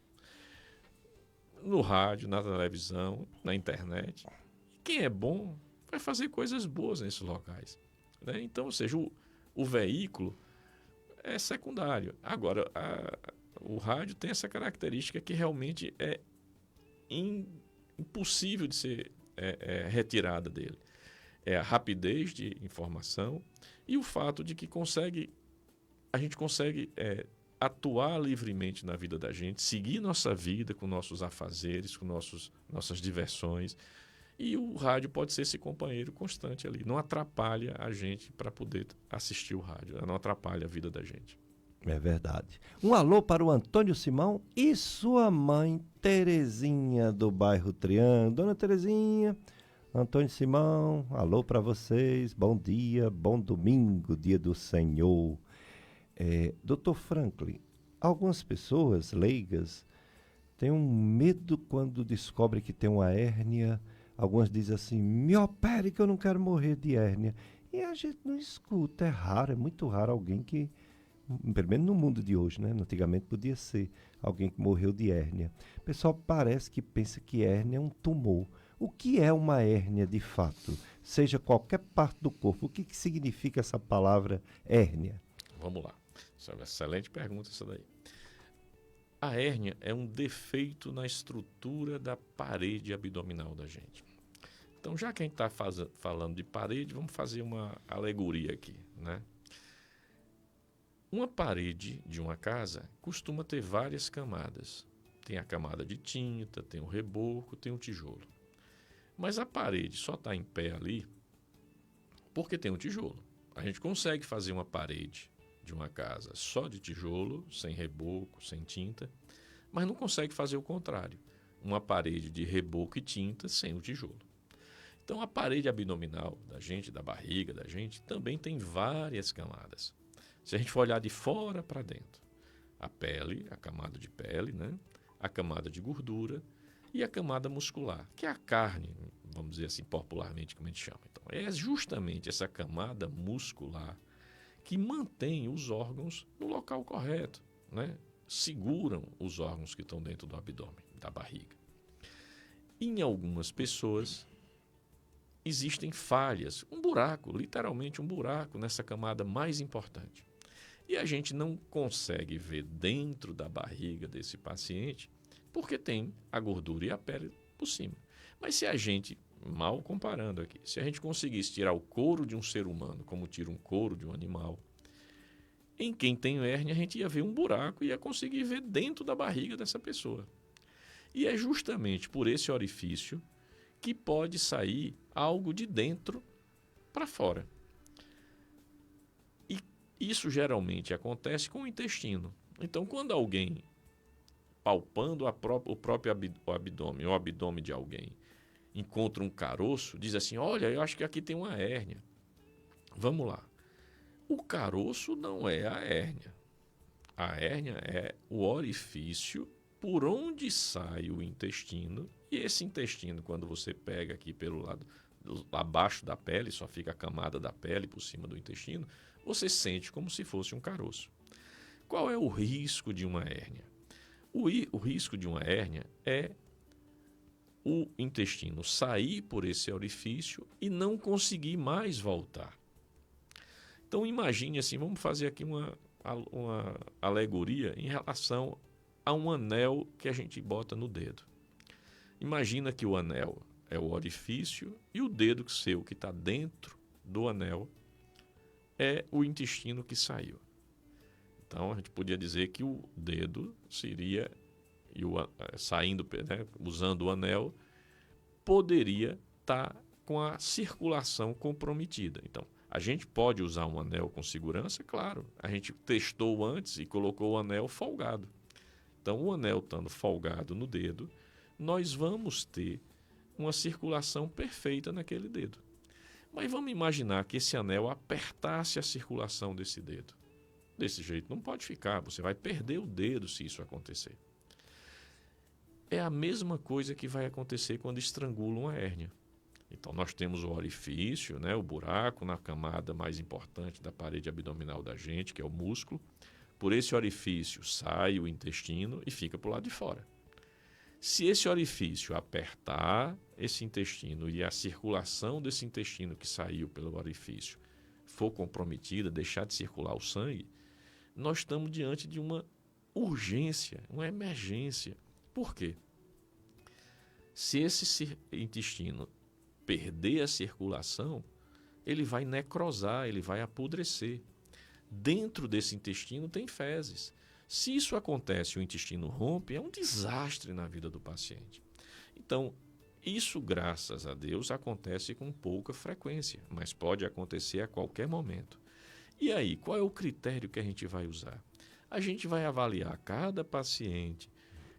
no rádio, na televisão, na internet. E quem é bom vai fazer coisas boas nesses locais, né? Então, ou seja, o veículo é secundário. Agora, o rádio tem essa característica que realmente é impossível de ser retirada dele. É a rapidez de informação e o fato de que a gente consegue atuar livremente na vida da gente, seguir nossa vida com nossos afazeres, com nossas diversões. E o rádio pode ser esse companheiro constante ali. Não atrapalha a gente para poder assistir o rádio. Não atrapalha a vida da gente. É verdade. Um alô para o Antônio Simão e sua mãe Terezinha do bairro Triângulo. Dona Terezinha, Antônio Simão, alô para vocês. Bom dia, bom domingo, dia do Senhor. Dr. Franklin, algumas pessoas leigas têm um medo quando descobrem que tem uma hérnia. Algumas dizem assim, me opere que eu não quero morrer de hérnia. E a gente não escuta, é raro, é muito raro alguém que, pelo menos no mundo de hoje, né? Antigamente podia ser alguém que morreu de hérnia. O pessoal parece que pensa que hérnia é um tumor. O que é uma hérnia de fato? Seja qualquer parte do corpo, o que significa essa palavra hérnia? Vamos lá, isso é uma excelente pergunta essa daí. A hérnia é um defeito na estrutura da parede abdominal da gente. Então, já que a gente está falando de parede, vamos fazer uma alegoria aqui, né? Uma parede de uma casa costuma ter várias camadas. Tem a camada de tinta, tem o reboco, tem o tijolo. Mas a parede só está em pé ali porque tem o tijolo. A gente consegue fazer uma parede de uma casa só de tijolo, sem reboco, sem tinta, mas não consegue fazer o contrário. Uma parede de reboco e tinta sem o tijolo. Então, a parede abdominal da gente, da barriga da gente, também tem várias camadas. Se a gente for olhar de fora para dentro, a pele, a camada de pele, né? A camada de gordura e a camada muscular, que é a carne, vamos dizer assim, popularmente, como a gente chama. Então, é justamente essa camada muscular que mantém os órgãos no local correto, né? Seguram os órgãos que estão dentro do abdômen, da barriga. Em algumas pessoas existem falhas, um buraco, literalmente um buraco nessa camada mais importante. E a gente não consegue ver dentro da barriga desse paciente porque tem a gordura e a pele por cima. Mas se a gente, mal comparando aqui, se a gente conseguisse tirar o couro de um ser humano como tira um couro de um animal, Em quem tem hérnia, a gente ia ver um buraco e ia conseguir ver dentro da barriga dessa pessoa. E é justamente por esse orifício que pode sair algo de dentro para fora. E isso geralmente acontece com o intestino. Então, quando alguém, palpando o próprio abdômen, ou o abdômen de alguém, encontra um caroço, diz assim, olha, eu acho que aqui tem uma hérnia. Vamos lá. O caroço não é a hérnia. A hérnia é o orifício por onde sai o intestino. E esse intestino, quando você pega aqui pelo lado, abaixo da pele, só fica a camada da pele por cima do intestino, você sente como se fosse um caroço. Qual é o risco de uma hérnia? O risco de uma hérnia é o intestino sair por esse orifício e não conseguir mais voltar. Então imagine assim, vamos fazer aqui uma alegoria em relação a um anel que a gente bota no dedo. Imagina que o anel é o orifício e o dedo seu que está dentro do anel é o intestino que saiu. Então a gente podia dizer que o dedo seria, saindo, né, usando o anel, poderia estar com a circulação comprometida. Então, a gente pode usar um anel com segurança? Claro. A gente testou antes e colocou o anel folgado. Então, o anel estando folgado no dedo, nós vamos ter uma circulação perfeita naquele dedo. Mas vamos imaginar que esse anel apertasse a circulação desse dedo. Desse jeito não pode ficar, você vai perder o dedo se isso acontecer. É a mesma coisa que vai acontecer quando estrangula uma hérnia. Então, nós temos o orifício, né, o buraco na camada mais importante da parede abdominal da gente, que é o músculo. Por esse orifício sai o intestino e fica para o lado de fora. Se esse orifício apertar esse intestino e a circulação desse intestino que saiu pelo orifício for comprometida, deixar de circular o sangue, nós estamos diante de uma urgência, uma emergência. Por quê? Se esse intestino perder a circulação, ele vai necrosar, ele vai apodrecer. Dentro desse intestino tem fezes. Se isso acontece e o intestino rompe, é um desastre na vida do paciente. Então, isso, graças a Deus, acontece com pouca frequência, mas pode acontecer a qualquer momento. E aí, qual é o critério que a gente vai usar? A gente vai avaliar cada paciente,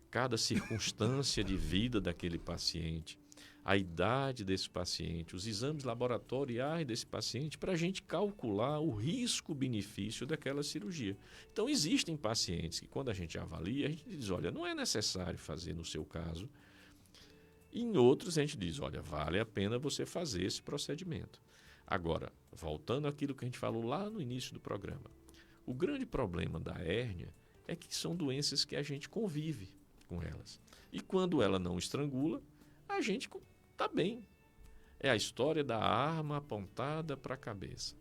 cada circunstância de vida daquele paciente, a idade desse paciente, os exames laboratoriais desse paciente, para a gente calcular o risco-benefício daquela cirurgia. Então, existem pacientes que, quando a gente avalia, a gente diz, olha, não é necessário fazer no seu caso. E em outros, a gente diz, olha, vale a pena você fazer esse procedimento. Agora, voltando àquilo que a gente falou lá no início do programa, o grande problema da hérnia é que são doenças que a gente convive com elas. E quando ela não estrangula, a gente está bem. É a história da arma apontada para a cabeça.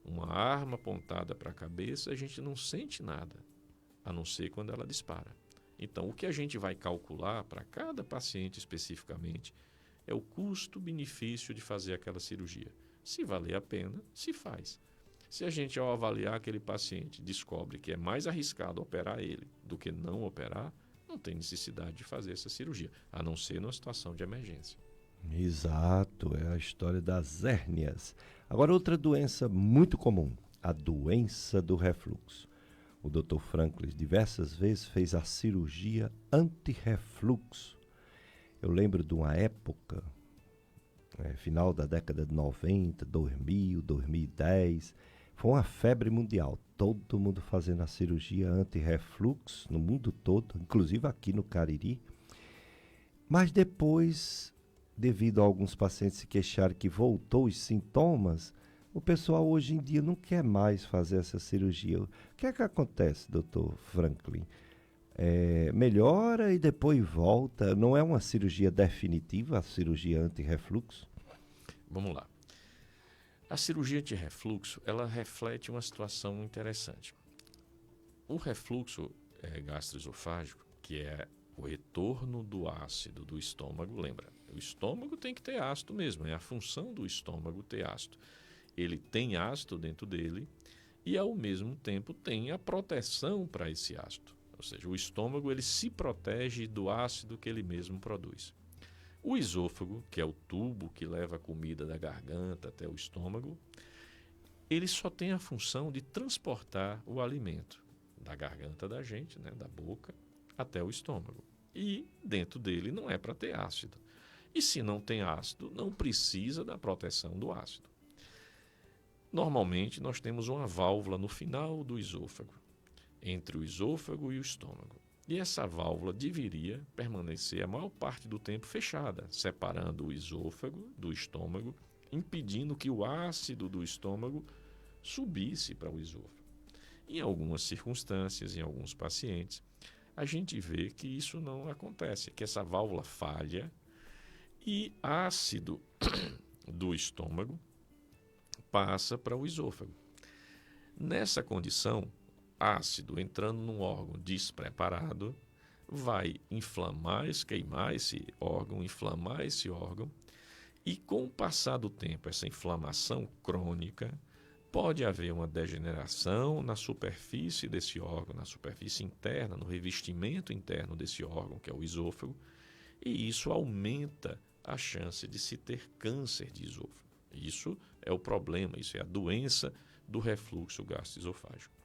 Uma arma apontada para a cabeça, a gente não sente nada, a não ser quando ela dispara. Então, o que a gente vai calcular para cada paciente especificamente é o custo-benefício de fazer aquela cirurgia. Se valer a pena, se faz. Se a gente, ao avaliar aquele paciente, descobre que é mais arriscado operar ele do que não operar, não tem necessidade de fazer essa cirurgia, a não ser numa situação de emergência. Exato, é a história das hérnias. Agora, outra doença muito comum, a doença do refluxo. O Dr. Franklin diversas vezes fez a cirurgia anti-refluxo. Eu lembro de uma época, final da década de 90, 2000, 2010, foi uma febre mundial. Todo mundo fazendo a cirurgia anti-refluxo no mundo todo, inclusive aqui no Cariri. Mas depois, devido a alguns pacientes se queixarem que voltou os sintomas, o pessoal hoje em dia não quer mais fazer essa cirurgia. O que é que acontece, Dr. Franklin? Melhora e depois volta? Não é uma cirurgia definitiva, a cirurgia anti-refluxo? Vamos lá. A cirurgia anti-refluxo, ela reflete uma situação interessante. O refluxo gastroesofágico, que é o retorno do ácido do estômago, lembra, o estômago tem que ter ácido mesmo, é a função do estômago ter ácido. Ele tem ácido dentro dele e, ao mesmo tempo, tem a proteção para esse ácido. Ou seja, o estômago ele se protege do ácido que ele mesmo produz. O esôfago, que é o tubo que leva a comida da garganta até o estômago, ele só tem a função de transportar o alimento da garganta da gente, né, da boca, até o estômago. E dentro dele não é para ter ácido. E se não tem ácido, não precisa da proteção do ácido. Normalmente, nós temos uma válvula no final do esôfago, entre o esôfago e o estômago. E essa válvula deveria permanecer a maior parte do tempo fechada, separando o esôfago do estômago, impedindo que o ácido do estômago subisse para o esôfago. Em algumas circunstâncias, em alguns pacientes, a gente vê que isso não acontece, que essa válvula falha e ácido do estômago passa para o esôfago. Nessa condição, ácido entrando num órgão despreparado vai queimar esse órgão, inflamar esse órgão, e com o passar do tempo, essa inflamação crônica, pode haver uma degeneração na superfície desse órgão, na superfície interna, no revestimento interno desse órgão, que é o esôfago, e isso aumenta a chance de se ter câncer de esôfago. Isso é o problema, isso é a doença do refluxo gastroesofágico.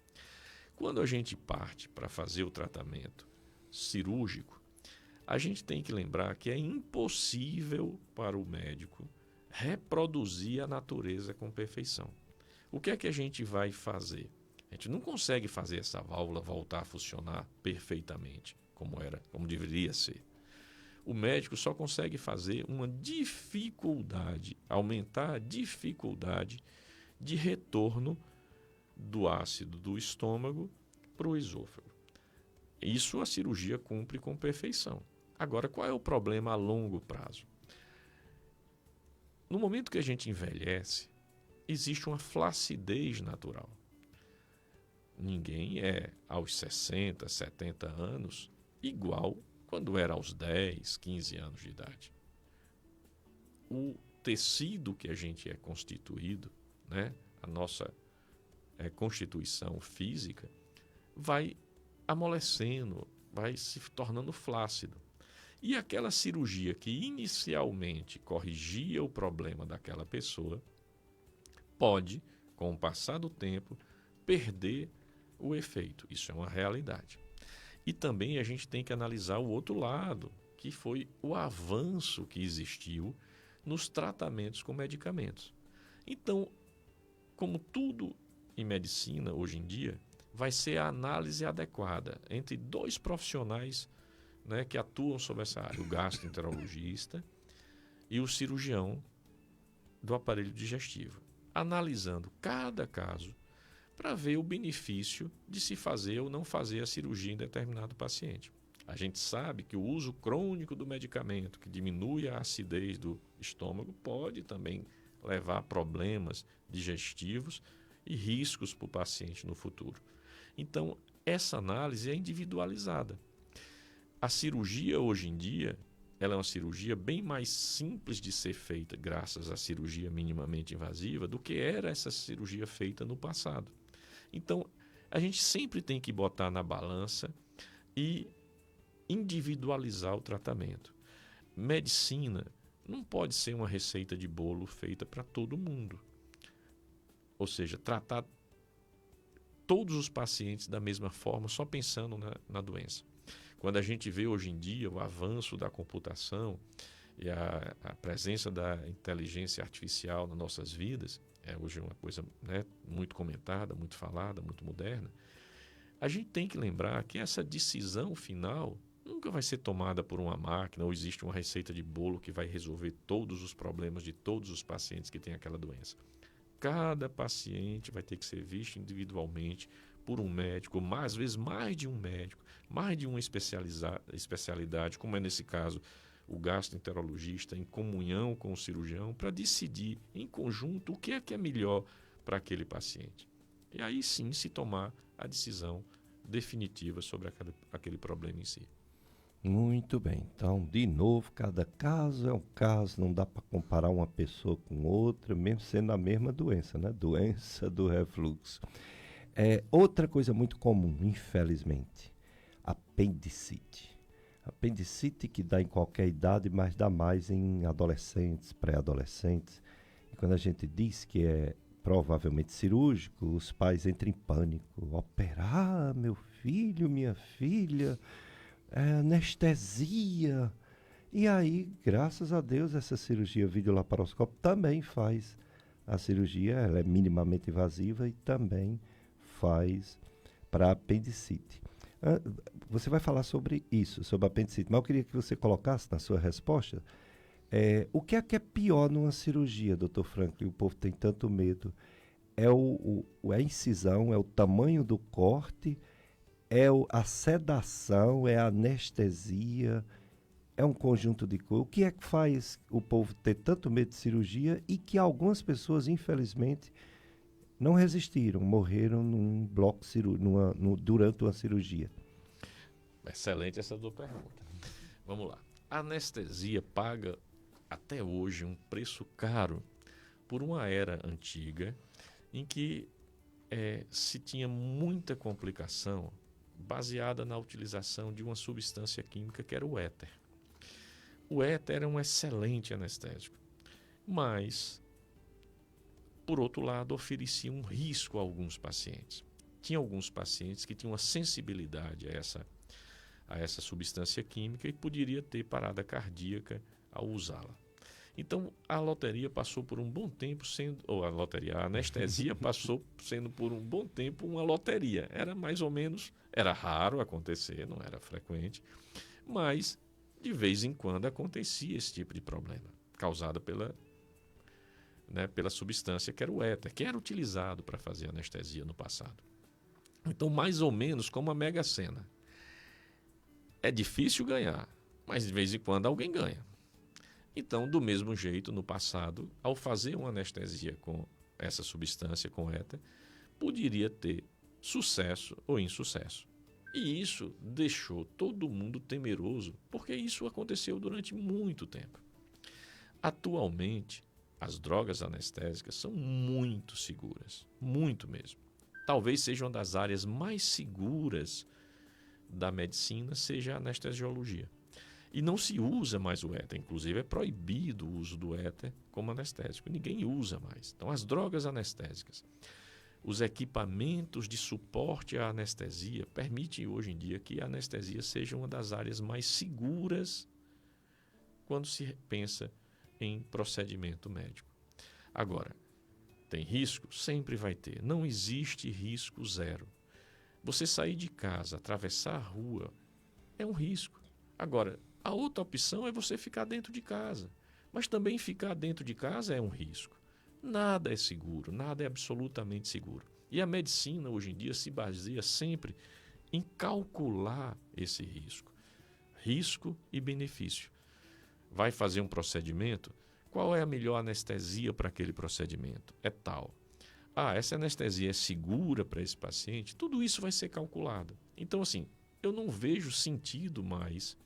Quando a gente parte para fazer o tratamento cirúrgico, a gente tem que lembrar que é impossível para o médico reproduzir a natureza com perfeição. O que é que a gente vai fazer? A gente não consegue fazer essa válvula voltar a funcionar perfeitamente, como deveria ser. O médico só consegue fazer uma dificuldade, aumentar a dificuldade de retorno do ácido do estômago para o esôfago. Isso a cirurgia cumpre com perfeição. Agora, qual é o problema a longo prazo? No momento que a gente envelhece, existe uma flacidez natural. Ninguém é aos 60, 70 anos igual quando era aos 10, 15 anos de idade. O tecido que a gente é constituído, né, a nossa constituição física, vai amolecendo, vai se tornando flácido. E aquela cirurgia que inicialmente corrigia o problema daquela pessoa, pode, com o passar do tempo, perder o efeito. Isso é uma realidade. E também a gente tem que analisar o outro lado, que foi o avanço que existiu nos tratamentos com medicamentos. Então, como tudo em medicina hoje em dia, vai ser a análise adequada entre dois profissionais, né, que atuam sobre essa área, o gastroenterologista e o cirurgião do aparelho digestivo, analisando cada caso para ver o benefício de se fazer ou não fazer a cirurgia em determinado paciente. A gente sabe que o uso crônico do medicamento, que diminui a acidez do estômago, pode também levar a problemas digestivos e riscos para o paciente no futuro. Então, essa análise é individualizada. A cirurgia hoje em dia, ela é uma cirurgia bem mais simples de ser feita graças à cirurgia minimamente invasiva do que era essa cirurgia feita no passado. Então, a gente sempre tem que botar na balança e individualizar o tratamento. Medicina não pode ser uma receita de bolo feita para todo mundo. Ou seja, tratar todos os pacientes da mesma forma, só pensando na doença. Quando a gente vê hoje em dia o avanço da computação e a presença da inteligência artificial nas nossas vidas, é hoje uma coisa, né, muito comentada, muito falada, muito moderna, a gente tem que lembrar que essa decisão final nunca vai ser tomada por uma máquina ou existe uma receita de bolo que vai resolver todos os problemas de todos os pacientes que têm aquela doença. Cada paciente vai ter que ser visto individualmente por um médico, às vezes mais de um médico, mais de uma especialidade, como é nesse caso o gastroenterologista, em comunhão com o cirurgião, para decidir em conjunto o que é melhor para aquele paciente. E aí sim se tomar a decisão definitiva sobre aquele problema em si. Muito bem. Então, de novo, cada caso é um caso, não dá para comparar uma pessoa com outra, mesmo sendo a mesma doença, né? Doença do refluxo. Outra coisa muito comum, infelizmente, apendicite. Apendicite que dá em qualquer idade, mas dá mais em adolescentes, pré-adolescentes. E quando a gente diz que é provavelmente cirúrgico, os pais entram em pânico. Operar meu filho, minha filha, anestesia. E aí, graças a Deus, essa cirurgia videolaparoscópica também faz a cirurgia, ela é minimamente invasiva e também faz para apendicite. Você vai falar sobre isso, sobre apendicite, mas eu queria que você colocasse na sua resposta o que é pior numa cirurgia, doutor Franklin? O povo tem tanto medo. É a incisão, é o tamanho do corte, a sedação, é a anestesia, é um conjunto de coisas. O que é que faz o povo ter tanto medo de cirurgia e que algumas pessoas, infelizmente, não resistiram, morreram num bloco durante uma cirurgia? Excelente essa tua pergunta. Vamos lá. A anestesia paga até hoje um preço caro por uma era antiga em que se tinha muita complicação baseada na utilização de uma substância química que era o éter. O éter era um excelente anestésico, mas, por outro lado, oferecia um risco a alguns pacientes. Tinha alguns pacientes que tinham uma sensibilidade a essa substância química e poderia ter parada cardíaca ao usá-la. Então, a anestesia passou sendo por um bom tempo uma loteria. Era mais ou menos, era raro acontecer, não era frequente, mas de vez em quando acontecia esse tipo de problema, causado pela substância que era o éter, que era utilizado para fazer anestesia no passado. Então, mais ou menos como a Mega Sena. É difícil ganhar, mas de vez em quando alguém ganha. Então, do mesmo jeito, no passado, ao fazer uma anestesia com essa substância, com éter, poderia ter sucesso ou insucesso. E isso deixou todo mundo temeroso, porque isso aconteceu durante muito tempo. Atualmente, as drogas anestésicas são muito seguras, muito mesmo. Talvez seja uma das áreas mais seguras da medicina, seja a anestesiologia. E não se usa mais o éter, inclusive é proibido o uso do éter como anestésico. Ninguém usa mais. Então, as drogas anestésicas, os equipamentos de suporte à anestesia permitem hoje em dia que a anestesia seja uma das áreas mais seguras quando se pensa em procedimento médico. Agora, tem risco? Sempre vai ter. Não existe risco zero. Você sair de casa, atravessar a rua, é um risco. Agora, a outra opção é você ficar dentro de casa. Mas também ficar dentro de casa é um risco. Nada é seguro, nada é absolutamente seguro. E a medicina, hoje em dia, se baseia sempre em calcular esse risco. Risco e benefício. Vai fazer um procedimento? Qual é a melhor anestesia para aquele procedimento? É tal. Essa anestesia é segura para esse paciente? Tudo isso vai ser calculado. Então, assim, eu não vejo sentido mais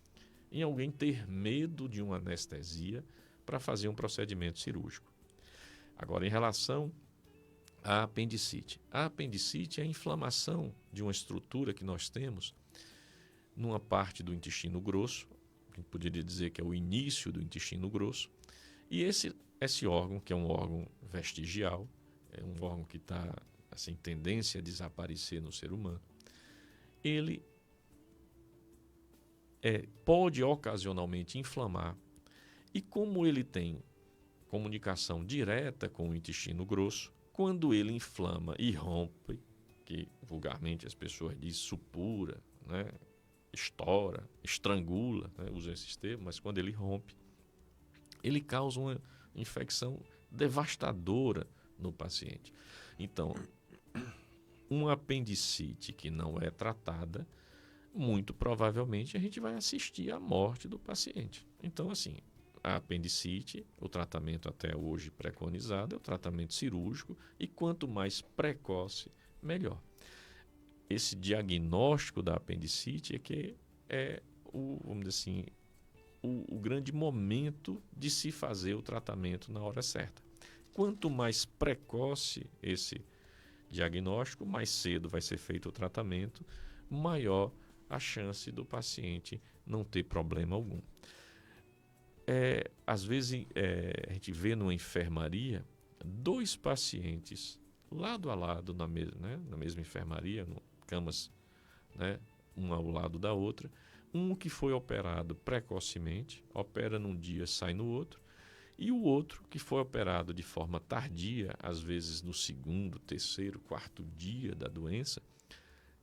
em alguém ter medo de uma anestesia para fazer um procedimento cirúrgico. Agora, em relação à apendicite. A apendicite é a inflamação de uma estrutura que nós temos numa parte do intestino grosso, a gente poderia dizer que é o início do intestino grosso, e esse órgão, que é um órgão vestigial, é um órgão que está assim, em tendência a desaparecer no ser humano, ele pode ocasionalmente inflamar, e como ele tem comunicação direta com o intestino grosso, quando ele inflama e rompe, que vulgarmente as pessoas dizem supura, né, estoura, estrangula, né, usam esses termos, mas quando ele rompe, ele causa uma infecção devastadora no paciente. Então, uma apendicite que não é tratada, muito provavelmente a gente vai assistir à morte do paciente. Então, assim, a apendicite, o tratamento até hoje preconizado é o tratamento cirúrgico, e quanto mais precoce, melhor. Esse diagnóstico da apendicite é que é vamos dizer assim, o grande momento de se fazer o tratamento na hora certa. Quanto mais precoce esse diagnóstico, mais cedo vai ser feito o tratamento, maior a chance do paciente não ter problema algum. Às vezes a gente vê numa enfermaria 2 pacientes lado a lado na mesma enfermaria, camas, né, uma ao lado da outra, um que foi operado precocemente, opera num dia, sai no outro, e o outro que foi operado de forma tardia, às vezes no 2º, 3º, 4º dia da doença,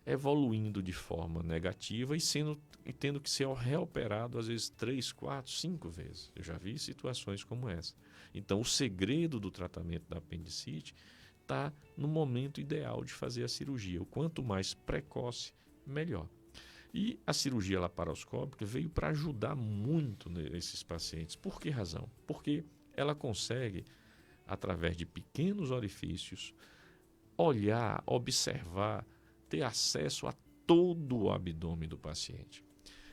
evoluindo de forma negativa e tendo que ser reoperado às vezes 3, 4, 5 vezes. Eu já vi situações como essa. Então, o segredo do tratamento da apendicite está no momento ideal de fazer a cirurgia. O quanto mais precoce, melhor. E a cirurgia laparoscópica veio para ajudar muito esses pacientes. Por que razão? Porque ela consegue, através de pequenos orifícios, olhar, observar, ter acesso a todo o abdômen do paciente.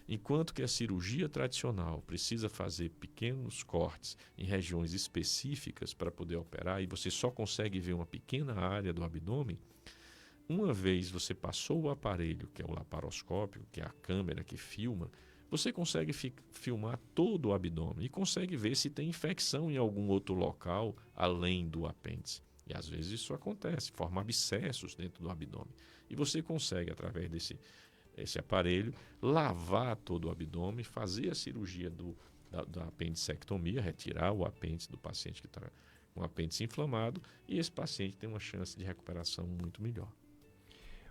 Enquanto que a cirurgia tradicional precisa fazer pequenos cortes em regiões específicas para poder operar, e você só consegue ver uma pequena área do abdômen, uma vez você passou o aparelho, que é o laparoscópio, que é a câmera que filma, você consegue filmar todo o abdômen e consegue ver se tem infecção em algum outro local além do apêndice. E às vezes isso acontece, forma abscessos dentro do abdômen. E você consegue, através desse aparelho, lavar todo o abdômen, fazer a cirurgia da apendicectomia, retirar o apêndice do paciente que está com o apêndice inflamado, e esse paciente tem uma chance de recuperação muito melhor.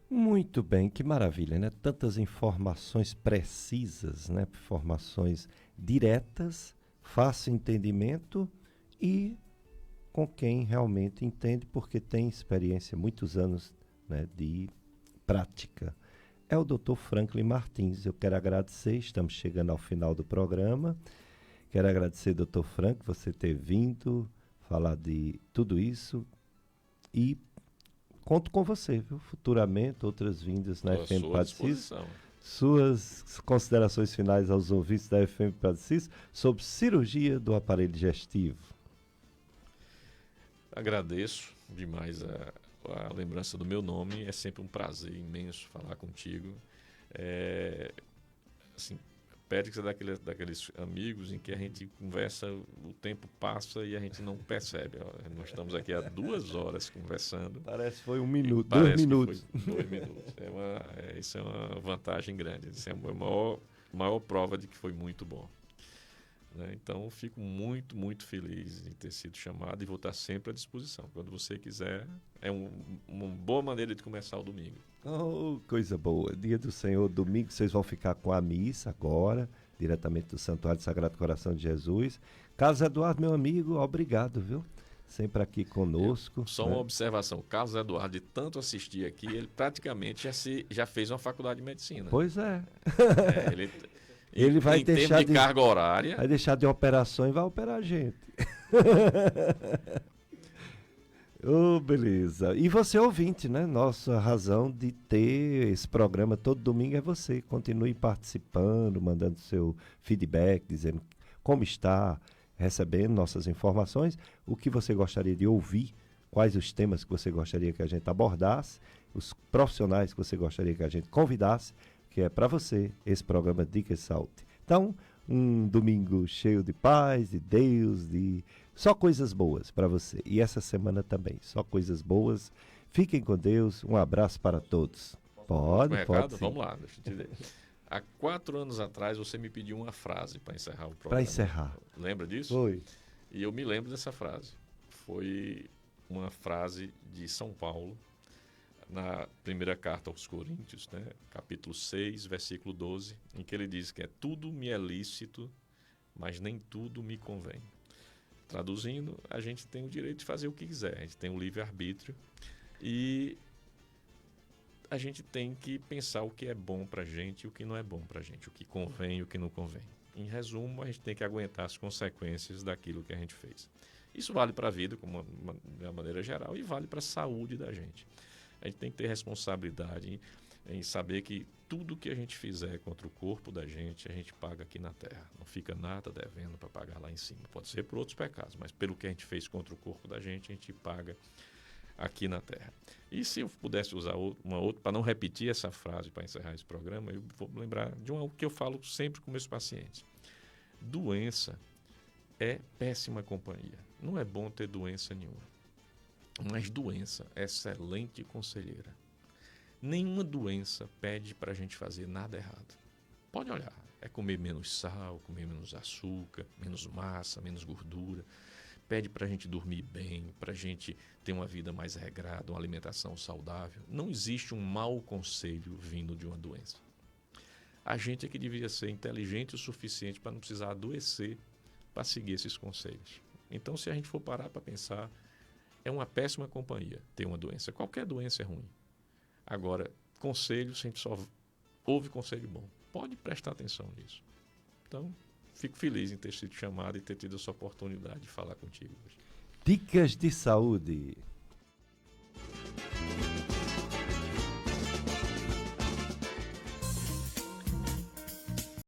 Muito bem, que maravilha, né? Tantas informações precisas, né? Informações diretas, fácil entendimento e com quem realmente entende, porque tem experiência, muitos anos, né, de prática. É o Dr. Franklin Martins. Eu quero agradecer, estamos chegando ao final do programa. Quero agradecer, Dr. Franklin, você ter vindo falar de tudo isso e conto com você, viu? Futuramente, outras vindas na FM Padre Cícero. Suas considerações finais aos ouvintes da FM Padre Cícero sobre cirurgia do aparelho digestivo. Agradeço demais a lembrança do meu nome. É sempre um prazer imenso falar contigo. Périx é daqueles amigos em que a gente conversa, o tempo passa e a gente não percebe. Nós estamos aqui há 2 horas conversando. Parece que foi 1 minuto, 2 minutos. 2 minutos. Isso é uma vantagem grande. Isso é a maior prova de que foi muito bom. Né? Então, fico muito, muito feliz em ter sido chamado e vou estar sempre à disposição. Quando você quiser, é uma boa maneira de começar o domingo. Oh, coisa boa. Dia do Senhor, domingo, vocês vão ficar com a missa agora, diretamente do Santuário Sagrado Coração de Jesus. Carlos Eduardo, meu amigo, obrigado, viu? Sempre aqui conosco. Só uma observação. Carlos Eduardo, de tanto assistir aqui, ele praticamente já fez uma faculdade de medicina. Pois é. Ele vai deixar de carga horária. Vai deixar de operação e vai operar a gente. Beleza. E você ouvinte, né? Nossa razão de ter esse programa todo domingo é você. Continue participando, mandando seu feedback, dizendo como está, recebendo nossas informações, o que você gostaria de ouvir, quais os temas que você gostaria que a gente abordasse, os profissionais que você gostaria que a gente convidasse, que é para você esse programa Dicas de Saúde. Então, um domingo cheio de paz, de Deus, de só coisas boas para você. E essa semana também, só coisas boas. Fiquem com Deus. Um abraço para todos. Pode sim. Vamos lá, deixa eu te dizer. Há 4 anos atrás, você me pediu uma frase para encerrar o programa. Para encerrar. Lembra disso? Foi. E eu me lembro dessa frase. Foi uma frase de São Paulo, na primeira carta aos Coríntios, né? Capítulo 6, versículo 12, em que ele diz que tudo me é lícito, mas nem tudo me convém. Traduzindo, a gente tem o direito de fazer o que quiser, a gente tem o livre-arbítrio e a gente tem que pensar o que é bom pra gente e o que não é bom pra gente, o que convém e o que não convém. Em resumo, a gente tem que aguentar as consequências daquilo que a gente fez. Isso vale para a vida, de uma maneira geral, e vale para a saúde da gente. A gente tem que ter responsabilidade em saber que tudo que a gente fizer contra o corpo da gente, a gente paga aqui na Terra. Não fica nada devendo para pagar lá em cima. Pode ser por outros pecados, mas pelo que a gente fez contra o corpo da gente, a gente paga aqui na Terra. E se eu pudesse usar uma outra, para não repetir essa frase para encerrar esse programa, eu vou lembrar de uma que eu falo sempre com meus pacientes. Doença é péssima companhia. Não é bom ter doença nenhuma. Mas doença é excelente conselheira. Nenhuma doença pede para a gente fazer nada errado. Pode olhar, é comer menos sal, comer menos açúcar, menos massa, menos gordura. Pede para a gente dormir bem, para a gente ter uma vida mais regrada, uma alimentação saudável. Não existe um mau conselho vindo de uma doença. A gente é que deveria ser inteligente o suficiente para não precisar adoecer para seguir esses conselhos. Então, se a gente for parar para pensar, é uma péssima companhia ter uma doença. Qualquer doença é ruim. Agora, conselhos, a gente só ouve conselho bom. Pode prestar atenção nisso. Então, fico feliz em ter sido chamado e ter tido essa oportunidade de falar contigo hoje. Dicas de saúde.